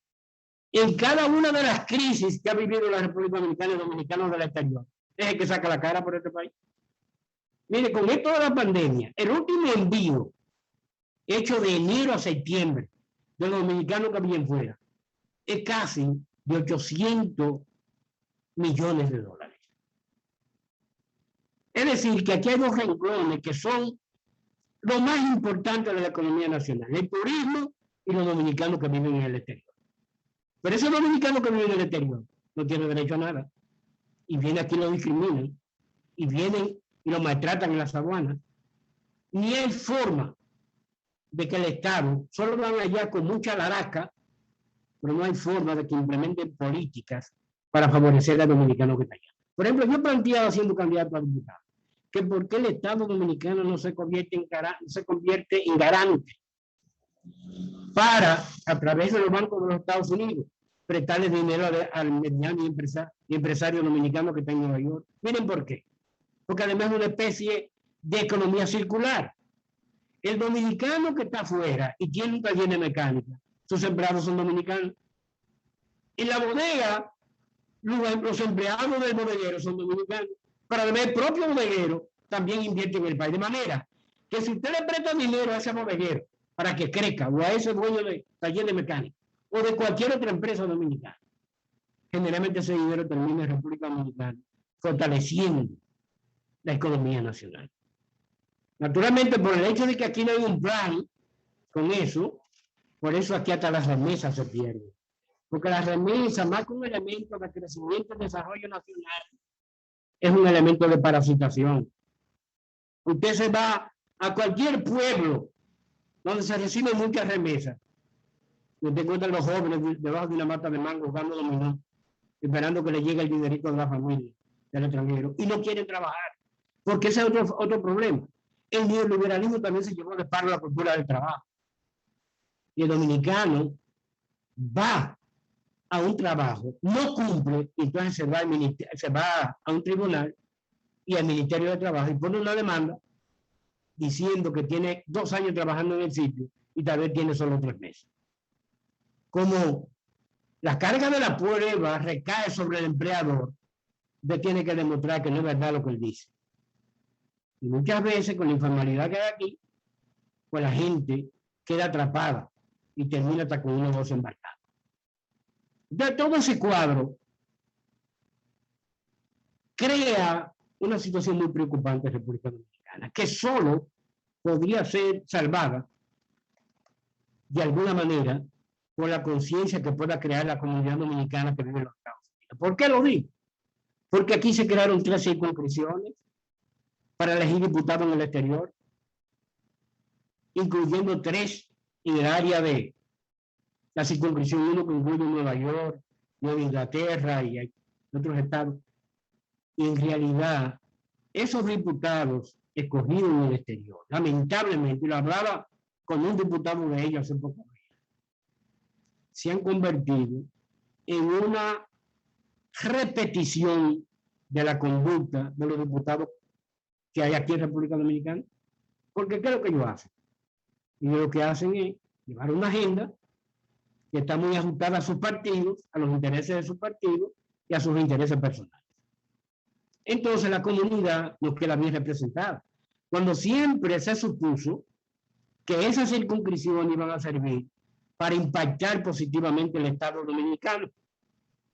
en cada una de las crisis que ha vivido la República Dominicana y los dominicanos del exterior, es el que saca la cara por este país. Mire, con esto de la pandemia, el último envío hecho de enero a septiembre de los dominicanos que habían fuera es casi de 800 millones de dólares. Es decir, que aquí hay dos renglones que son lo más importante de la economía nacional: el turismo y los dominicanos que viven en el exterior. Pero esos dominicanos que viven en el exterior no tienen derecho a nada. Y vienen aquí y lo discriminan. Y vienen y lo maltratan en las aduanas. Ni hay forma de que el Estado, solo van allá con mucha laraca, pero no hay forma de que implementen políticas para favorecer al dominicano que está allá. Por ejemplo, yo planteaba, siendo candidato a diputado, que por qué el Estado dominicano no se convierte en garante para, a través de los bancos de los Estados Unidos, prestarle dinero al mediano y empresario dominicano que está en Nueva York. Miren por qué. Porque además es una especie de economía circular. El dominicano que está afuera y tiene un taller de mecánica, sus empleados son dominicanos. En la bodega, los empleados del bodeguero son dominicanos. Pero además el propio bodeguero también invierte en el país. De manera que si usted le presta dinero a ese bodeguero para que crezca, o a ese dueño de taller de mecánica, o de cualquier otra empresa dominicana, generalmente ese dinero termina en República Dominicana, fortaleciendo la economía nacional. Naturalmente, por el hecho de que aquí no hay un plan con eso, por eso aquí hasta las remesas se pierden. Porque las remesas, más que un elemento de crecimiento y desarrollo nacional, es un elemento de parasitación. Usted se va a cualquier pueblo donde se reciben muchas remesas. Usted encuentra a los jóvenes debajo de una mata de mango jugando dominó, esperando que le llegue el dinerito de la familia del extranjero, y no quieren trabajar. Porque ese es otro problema. El neoliberalismo también se llevó de paro la cultura del trabajo. Y el dominicano va a un trabajo, no cumple, y entonces se va a un tribunal y al Ministerio de Trabajo y pone una demanda diciendo que tiene 2 años trabajando en el sitio y tal vez tiene solo 3 meses. Como la carga de la prueba recae sobre el empleador, usted tiene que demostrar que no es verdad lo que él dice. Y muchas veces, con la informalidad que hay aquí, pues la gente queda atrapada y termina hasta con 1 o 2 embarcados. De todo ese cuadro crea una situación muy preocupante en República Dominicana, que solo podría ser salvada de alguna manera por la conciencia que pueda crear la comunidad dominicana que vive en los Estados Unidos. ¿Por qué lo digo? Porque aquí se crearon 3 circunscripciones para elegir diputados en el exterior, incluyendo 3 en el área de la circunscripción 1, que incluye Nueva York, Nueva Inglaterra y otros estados. Y en realidad, esos diputados escogidos en el exterior, lamentablemente, y lo hablaba con un diputado de ellos hace poco, se han convertido en una repetición de la conducta de los diputados que hay aquí en República Dominicana. Porque ¿qué es lo que ellos hacen? Y lo que hacen es llevar una agenda que está muy ajustada a sus partidos, a los intereses de sus partidos y a sus intereses personales. Entonces la comunidad no queda bien representada. Cuando siempre se supuso que esas circunscripciones iban a servir para impactar positivamente el Estado dominicano.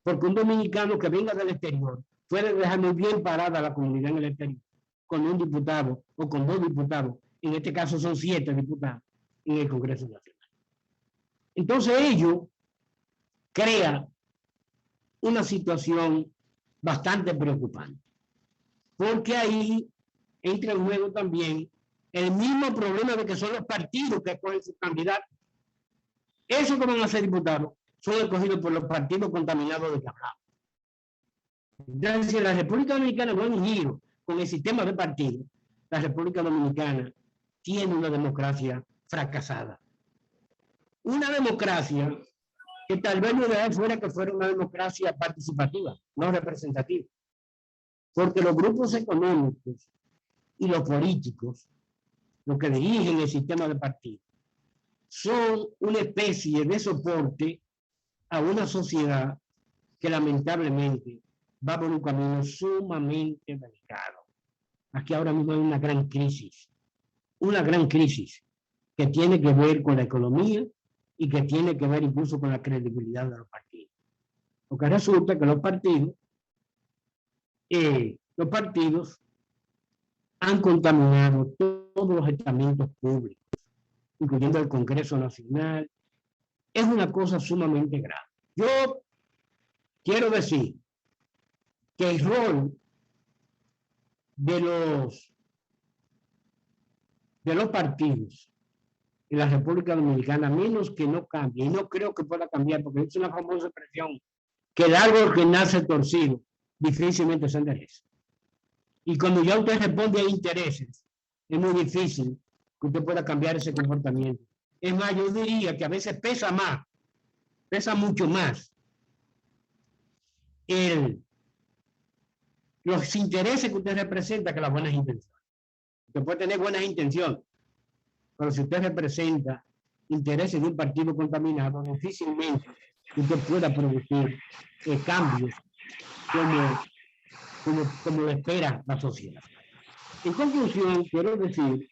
Porque un dominicano que venga del exterior puede dejar muy bien parada a la comunidad en el exterior, con un diputado o con 2 diputados, en este caso son 7 diputados en el Congreso Nacional. Entonces ello crea una situación bastante preocupante, porque ahí entra en juego también el mismo problema de que son los partidos que escogen sus candidatos. Esos que van a ser diputados son escogidos por los partidos contaminados de que hablamos. Entonces, en la República Dominicana no hay un giro con el sistema de partido, la República Dominicana tiene una democracia fracasada. Una democracia que tal vez lo ideal fuera que fuera una democracia participativa, no representativa. Porque los grupos económicos y los políticos, los que dirigen el sistema de partido, son una especie de soporte a una sociedad que lamentablemente va por un camino sumamente delicado. Aquí ahora mismo hay una gran crisis que tiene que ver con la economía y que tiene que ver incluso con la credibilidad de los partidos. Porque resulta que los partidos han contaminado todos los estamentos públicos, incluyendo el Congreso Nacional. Es una cosa sumamente grave. Yo quiero decir que el rol de los partidos en la República Dominicana, menos que no cambie, y no creo que pueda cambiar, porque es una famosa expresión, que el árbol que nace torcido difícilmente se endereza. Y cuando ya usted responde a intereses, es muy difícil que usted pueda cambiar ese comportamiento. Es más, yo diría que a veces pesa mucho más los intereses que usted representa que las buenas intenciones. Usted puede tener buenas intenciones, pero si usted representa intereses de un partido contaminado, difícilmente usted pueda producir cambios como lo espera la sociedad. En conclusión, quiero decir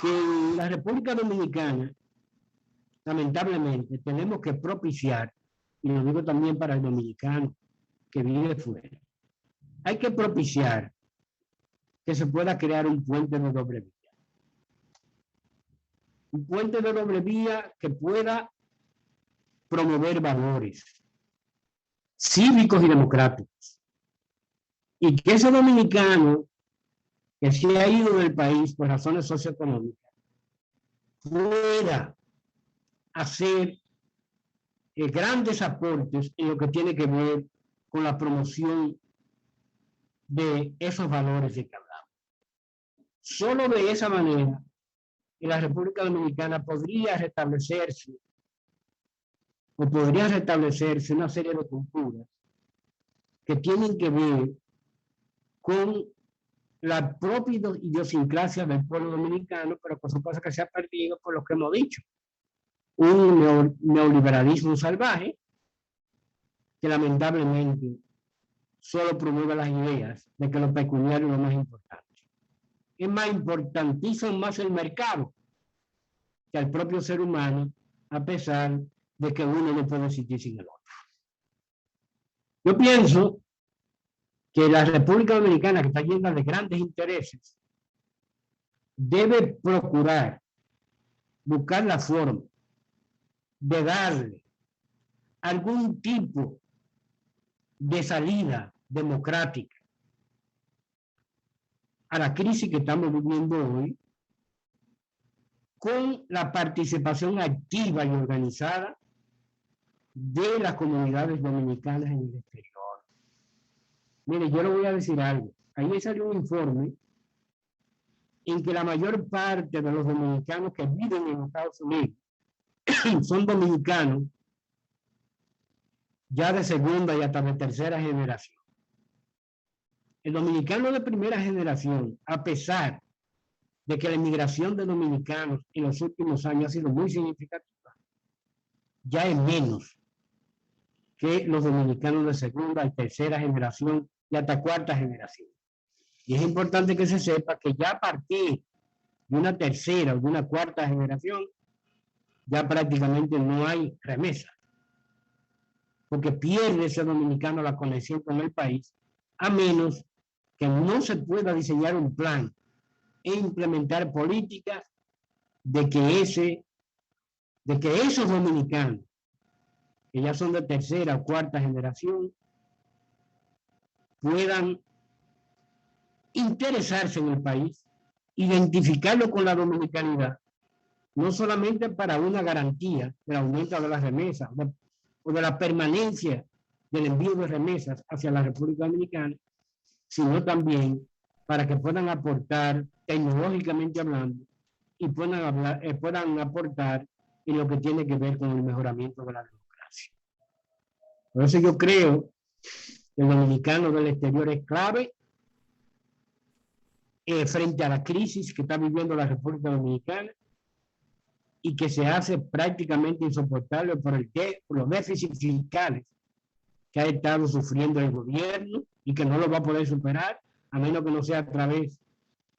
que en la República Dominicana, lamentablemente, tenemos que propiciar, y lo digo también para el dominicano que vive fuera, hay que propiciar que se pueda crear un puente de doble vía. Un puente de doble vía que pueda promover valores cívicos y democráticos. Y que ese dominicano que se ha ido del país por razones socioeconómicas pueda hacer grandes aportes en lo que tiene que ver con la promoción de esos valores de que hablamos. Solo de esa manera en la República Dominicana podría restablecerse una serie de culturas que tienen que ver con la propia idiosincrasia del pueblo dominicano, pero por supuesto que se ha perdido por lo que hemos dicho. Un neoliberalismo salvaje que lamentablemente solo promueve las ideas de que lo peculiar es lo más importante. Es más importantísimo más el mercado que al propio ser humano, a pesar de que uno no puede existir sin el otro. Yo pienso que la República Dominicana, que está llena de grandes intereses, debe procurar buscar la forma de darle algún tipo de salida democrática a la crisis que estamos viviendo hoy, con la participación activa y organizada de las comunidades dominicanas en el exterior. Mire, yo le voy a decir algo. Ahí salió un informe en que la mayor parte de los dominicanos que viven en Estados Unidos son dominicanos ya de segunda y hasta de tercera generación. El dominicano de primera generación, a pesar de que la inmigración de dominicanos en los últimos años ha sido muy significativa, ya es menos que los dominicanos de segunda y tercera generación y hasta cuarta generación. Y es importante que se sepa que ya a partir de una tercera o de una cuarta generación, ya prácticamente no hay remesa, porque pierde ese dominicano la conexión con el país, a menos que no se pueda diseñar un plan e implementar políticas de que esos dominicanos, que ya son de tercera o cuarta generación, puedan interesarse en el país, identificarlo con la dominicanidad, no solamente para una garantía del aumento de las remesas o de la permanencia del envío de remesas hacia la República Dominicana, sino también para que puedan aportar tecnológicamente hablando y puedan aportar en lo que tiene que ver con el mejoramiento de la democracia. Por eso yo creo que el dominicano del exterior es clave frente a la crisis que está viviendo la República Dominicana y que se hace prácticamente insoportable por los déficits fiscales que ha estado sufriendo el gobierno y que no lo va a poder superar a menos que no sea a través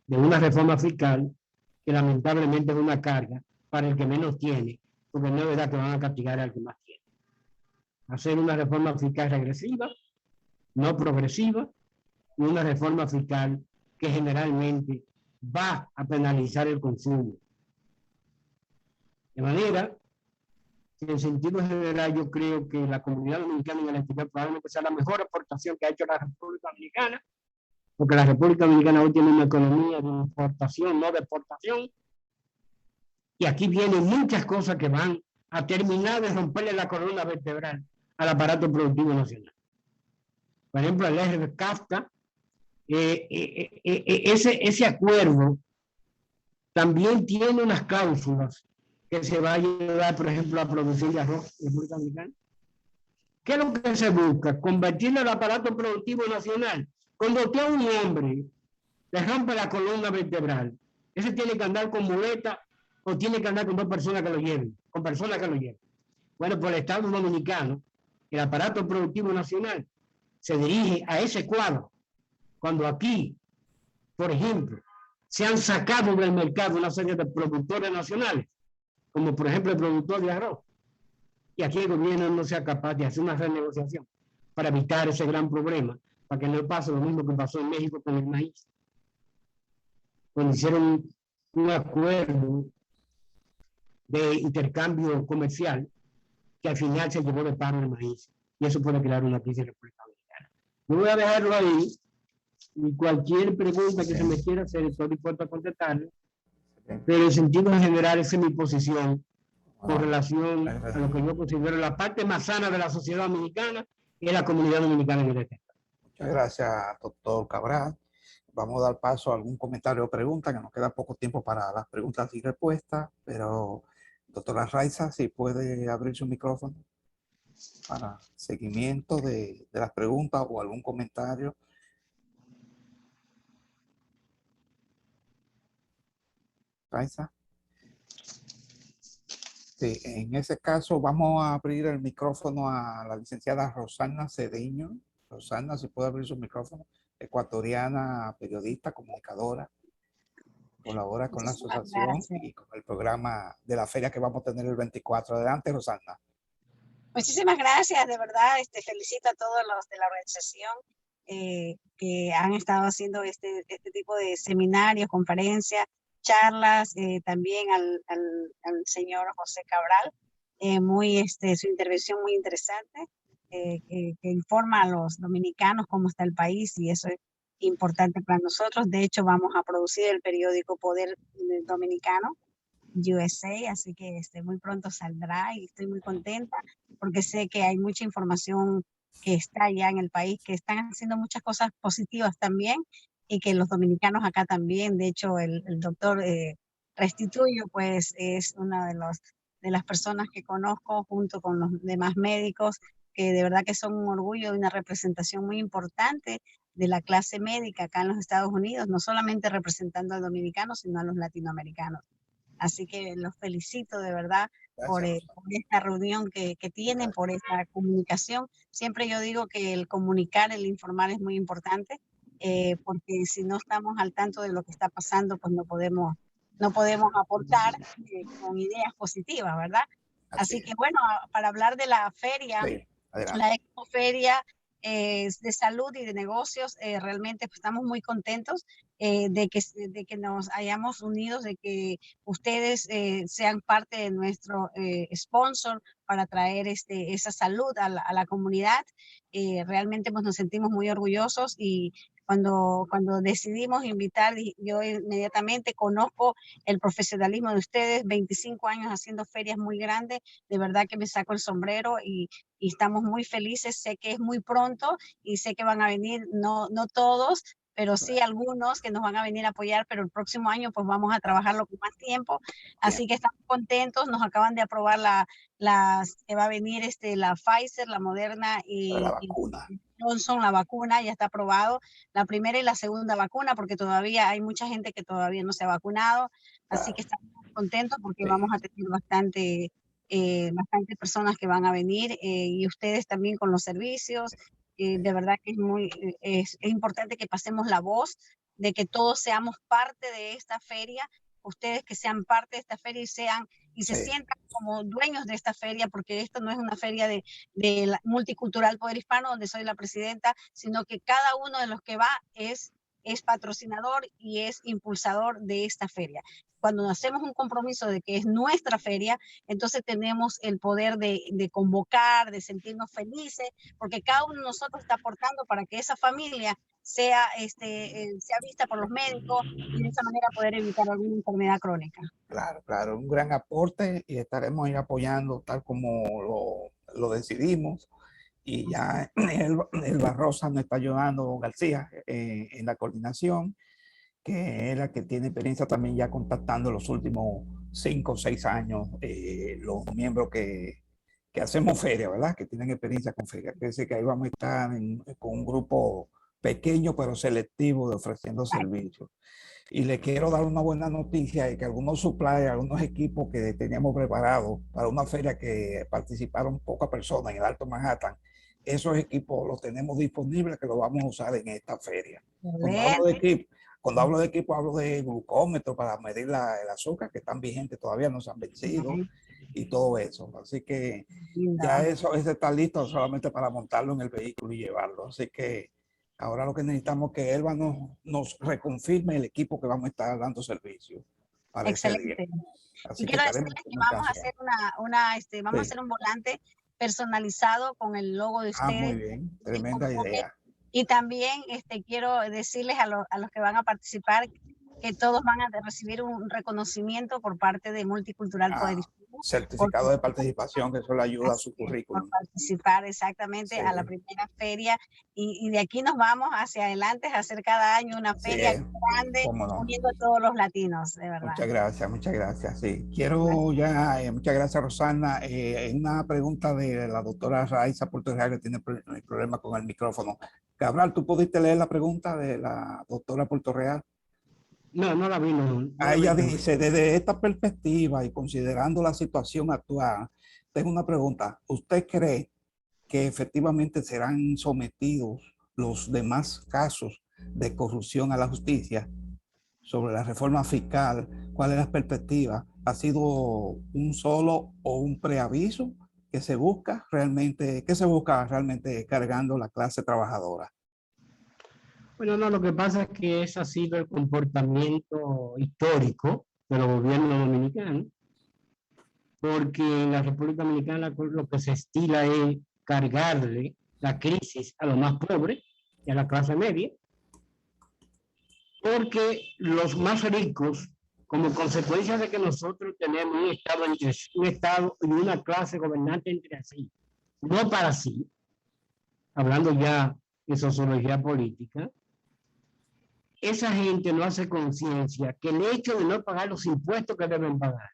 de una reforma fiscal que lamentablemente es una carga para el que menos tiene, porque no es verdad que van a castigar al que más tiene. Hacer una reforma fiscal regresiva, no progresiva, y una reforma fiscal que generalmente va a penalizar el consumo. De manera que en sentido general yo creo que la comunidad dominicana en el exterior probablemente sea la mejor aportación que ha hecho la República Dominicana, porque la República Dominicana hoy tiene una economía de importación, no de exportación, y aquí vienen muchas cosas que van a terminar de romperle la columna vertebral al aparato productivo nacional. Por ejemplo, el eje de CAFTA, ese acuerdo también tiene unas cláusulas que se va a ayudar, por ejemplo, a producir de arroz en República Dominicana. ¿Qué es lo que se busca? Convertir el aparato productivo nacional. Cuando usted a un hombre le rompe la columna vertebral, ese tiene que andar con muleta o tiene que andar con dos personas que lo lleven, con personas que lo lleven. Bueno, por el Estado Dominicano, el aparato productivo nacional se dirige a ese cuadro. Cuando aquí, por ejemplo, se han sacado del mercado una serie de productores nacionales, como por ejemplo el productor de arroz, y aquí el gobierno no sea capaz de hacer una renegociación para evitar ese gran problema, para que no pase lo mismo que pasó en México con el maíz, cuando hicieron un acuerdo de intercambio comercial que al final se llevó de paro el maíz, y eso puede crear una crisis en República Dominicana. Yo voy a dejarlo ahí, y cualquier pregunta que se me quiera hacer, estoy dispuesto a contestarle, pero en sentido general esa es mi posición con relación a lo que yo considero la parte más sana de la sociedad dominicana y la comunidad dominicana en el exterior. Muchas gracias, doctor Cabral. Vamos a dar paso a algún comentario o pregunta, que nos queda poco tiempo para las preguntas y respuestas, pero doctora Raiza, si puede abrir su micrófono para seguimiento de las preguntas o algún comentario. Raiza. Sí, en ese caso vamos a abrir el micrófono a la licenciada Rosana Cedeño. Rosana, si puede abrir su micrófono, ecuatoriana, periodista, comunicadora, colabora con la asociación y con el programa de la feria que vamos a tener el 24. Adelante, Rosana. Muchísimas gracias, de verdad, felicito a todos los de la organización que han estado haciendo este tipo de seminarios, conferencias, charlas, también al señor José Cabral, su intervención muy interesante, que informa a los dominicanos cómo está el país, y eso es importante para nosotros. De hecho, vamos a producir el periódico Poder Dominicano, USA, así que muy pronto saldrá, y estoy muy contenta porque sé que hay mucha información que está allá en el país, que están haciendo muchas cosas positivas también, y que los dominicanos acá también. De hecho, el doctor Restituyo, pues es una de las personas que conozco junto con los demás médicos, que de verdad que son un orgullo de una representación muy importante de la clase médica acá en los Estados Unidos, no solamente representando a los dominicanos, sino a los latinoamericanos. Así que los felicito de verdad por esta reunión que tienen, por esta comunicación. Siempre yo digo que el comunicar, el informar es muy importante, porque si no estamos al tanto de lo que está pasando, pues no podemos aportar con ideas positivas, ¿verdad? Así que bueno, para hablar de la feria, la Expoferia de salud y de negocios, realmente pues, estamos muy contentos de que nos hayamos unido, de que ustedes sean parte de nuestro sponsor para traer esa salud a la comunidad. Realmente pues, nos sentimos muy orgullosos, y cuando decidimos invitar, yo inmediatamente conozco el profesionalismo de ustedes, 25 años haciendo ferias muy grandes, de verdad que me saco el sombrero, y estamos muy felices. Sé que es muy pronto y sé que van a venir, no todos, pero sí algunos que nos van a venir a apoyar, pero el próximo año pues vamos a trabajarlo con más tiempo, así que estamos contentos, nos acaban de aprobar que va a venir la Pfizer, la Moderna la vacuna. Johnson, la vacuna, ya está aprobado, la primera y la segunda vacuna, porque todavía hay mucha gente que todavía no se ha vacunado, así que estamos contentos porque vamos a tener bastante personas que van a venir y ustedes también con los servicios. De verdad que es importante que pasemos la voz de que todos seamos parte de esta feria, ustedes que sean parte de esta feria y se sientan como dueños de esta feria, porque esto no es una feria de la Multicultural Poder Hispano, donde soy la presidenta, sino que cada uno de los que va es patrocinador y es impulsador de esta feria. Cuando hacemos un compromiso de que es nuestra feria, entonces tenemos el poder de convocar, de sentirnos felices, porque cada uno de nosotros está aportando para que esa familia sea vista por los médicos y de esa manera poder evitar alguna enfermedad crónica. Claro, claro, un gran aporte y estaremos ahí apoyando tal como lo decidimos. Y ya Elba Rosa nos está ayudando, García, en la coordinación, que es la que tiene experiencia también ya contactando los últimos 5 o 6 años los miembros que hacemos feria, ¿verdad? Que tienen experiencia con feria. Parece que ahí vamos a estar con un grupo pequeño pero selectivo de ofreciendo servicios. Y le quiero dar una buena noticia de que algunos suppliers, algunos equipos que teníamos preparados para una feria que participaron pocas personas en el Alto Manhattan, esos equipos los tenemos disponibles que los vamos a usar en esta feria. Cuando hablo de equipo, hablo de glucómetro para medir el azúcar, que están vigentes todavía, no se han vencido, y todo eso. Así que ya eso está listo solamente para montarlo en el vehículo y llevarlo. Así que ahora lo que necesitamos es que Elba nos reconfirme el equipo que vamos a estar dando servicio para excelente. ese día. Así y quiero decirles que vamos a hacer vamos a hacer un volante personalizado con el logo de ustedes. Muy bien, tremenda idea. Y también quiero decirles a los que van a participar que todos van a recibir un reconocimiento por parte de Multicultural Poder Hispano. Certificado de participación, que eso le ayuda a su currículum. Por participar exactamente a la primera feria y de aquí nos vamos hacia adelante a hacer cada año una feria grande, uniendo a todos los latinos, de verdad. Muchas gracias. Sí, quiero muchas gracias, Rosana. Una pregunta de la doctora Raiza Puerto Real, que tiene problema con el micrófono. Cabral, ¿tú pudiste leer la pregunta de la doctora Puerto Real? No, no la vi. Ella dice, desde esta perspectiva y considerando la situación actual, tengo una pregunta. ¿Usted cree que efectivamente serán sometidos los demás casos de corrupción a la justicia? Sobre la reforma fiscal, ¿cuál es la perspectiva? ¿Ha sido un solo o un preaviso que se busca realmente, cargando la clase trabajadora? Bueno, no, lo que pasa es que ese ha sido el comportamiento histórico de los gobiernos dominicanos, porque en la República Dominicana lo que se estila es cargarle la crisis a los más pobres y a la clase media, porque los más ricos, como consecuencia de que nosotros tenemos un Estado y una clase gobernante entre sí, no para sí, hablando ya de sociología política, esa gente no hace conciencia que el hecho de no pagar los impuestos que deben pagar,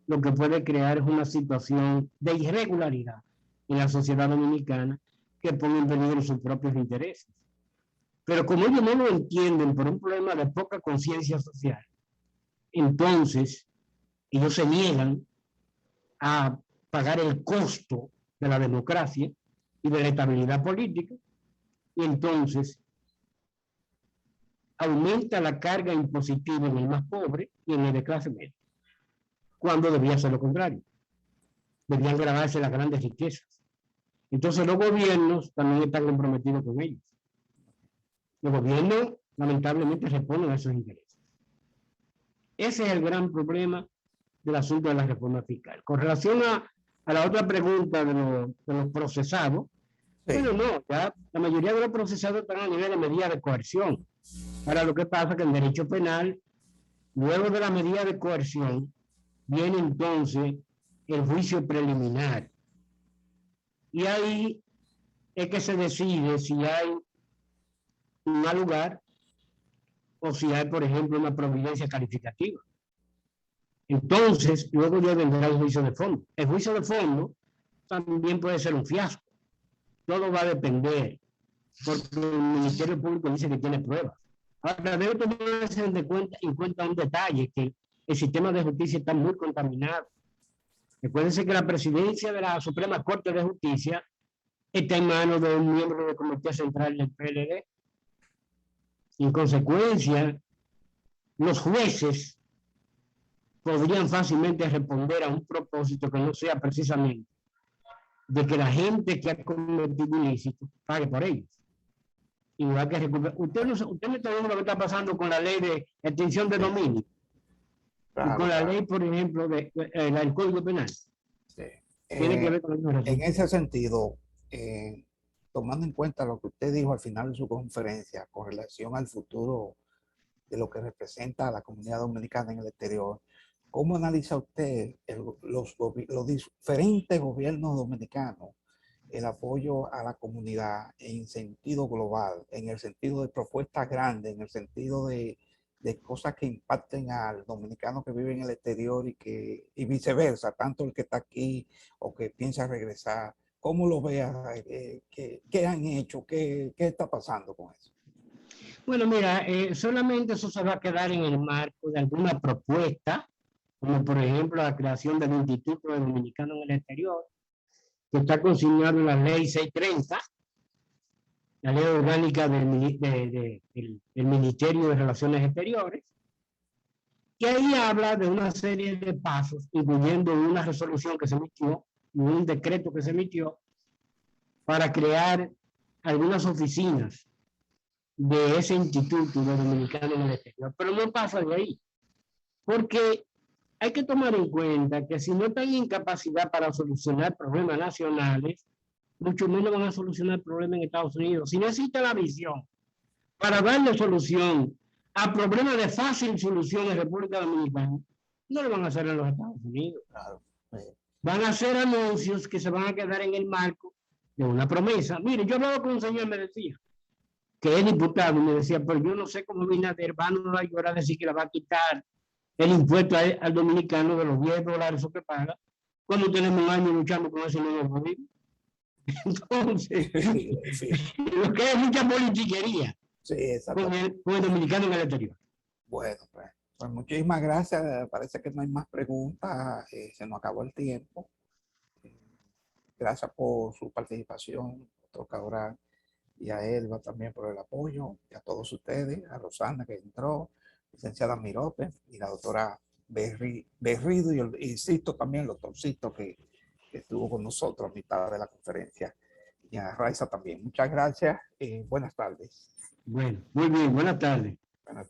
lo que puede crear es una situación de irregularidad en la sociedad dominicana que pone en peligro sus propios intereses. Pero como ellos no lo entienden por un problema de poca conciencia social, entonces ellos se niegan a pagar el costo de la democracia y de la estabilidad política, y entonces aumenta la carga impositiva en el más pobre y en el de clase media, cuando debía ser lo contrario. Debían grabarse las grandes riquezas. Entonces los gobiernos también están comprometidos con ellos. Los gobiernos lamentablemente responden a esos intereses. Ese es el gran problema del asunto de la reforma fiscal. Con relación a la otra pregunta de los procesados, bueno, no, ya la mayoría de los procesados están a nivel de medida de coerción. Ahora lo que pasa es que en derecho penal, luego de la medida de coerción, viene entonces el juicio preliminar. Y ahí es que se decide si hay un mal lugar o si hay, por ejemplo, una providencia calificativa. Entonces, luego ya vendrá el juicio de fondo. El juicio de fondo también puede ser un fiasco. Todo va a depender, porque el Ministerio Público dice que tiene pruebas. Ahora, debe tomarse en cuenta un detalle, que el sistema de justicia está muy contaminado. Recuérdense que la presidencia de la Suprema Corte de Justicia está en manos de un miembro del Comité Central del PLD. En consecuencia, los jueces podrían fácilmente responder a un propósito que no sea precisamente de que la gente que ha cometido ilícito pague por ellos. Y no hay que recuperar. Usted no está viendo lo que está pasando con la ley de extinción de dominio. Claro, y con la claro. ley, por ejemplo, del Código Penal. Sí. Tiene que ver con la En ese sentido, tomando en cuenta lo que usted dijo al final de su conferencia con relación al futuro de lo que representa a la comunidad dominicana en el exterior, ¿cómo analiza usted los diferentes gobiernos dominicanos, el apoyo a la comunidad en sentido global, en el sentido de propuestas grandes, en el sentido de cosas que impacten al dominicano que vive en el exterior y viceversa, tanto el que está aquí o que piensa regresar? ¿Cómo lo veas? ¿Qué han hecho? ¿Qué está pasando con eso? Bueno, mira, solamente eso se va a quedar en el marco de alguna propuesta, como por ejemplo la creación del Instituto de Dominicanos en el Exterior, que está consignado en la Ley 630, la Ley Orgánica del Ministerio de Relaciones Exteriores, y ahí habla de una serie de pasos, incluyendo una resolución que se emitió y un decreto que se emitió para crear algunas oficinas de ese Instituto de Dominicanos en el Exterior. Pero no pasa de ahí, porque hay que tomar en cuenta que si no están en capacidad para solucionar problemas nacionales, mucho menos van a solucionar problemas en Estados Unidos. Si no existe la visión para darle solución a problemas de fácil solución en República Dominicana, no lo van a hacer en los Estados Unidos. Claro. Van a hacer anuncios que se van a quedar en el marco de una promesa. Mire, yo hablaba con un señor, me decía, que es diputado, y me decía, pero yo no sé cómo Abinader va a Nueva York a decir que le va a quitar el impuesto al dominicano de los $10 eso que paga, cuando tenemos un año luchando con eso y no nos jodimos. Entonces, Sí. lo que es mucha politiquería Sí, con el dominicano en el exterior. Bueno, pues muchísimas gracias. Parece que no hay más preguntas. Se nos acabó el tiempo. Gracias por su participación, doctor Cabral, y a Elba también por el apoyo, y a todos ustedes, a Rosana que entró, licenciada Mirope, y la doctora Berrido, y insisto también el doctor Cito que estuvo con nosotros a mitad de la conferencia, y a Raiza también. Muchas gracias. Buenas tardes. Bueno, muy bien, buenas tardes.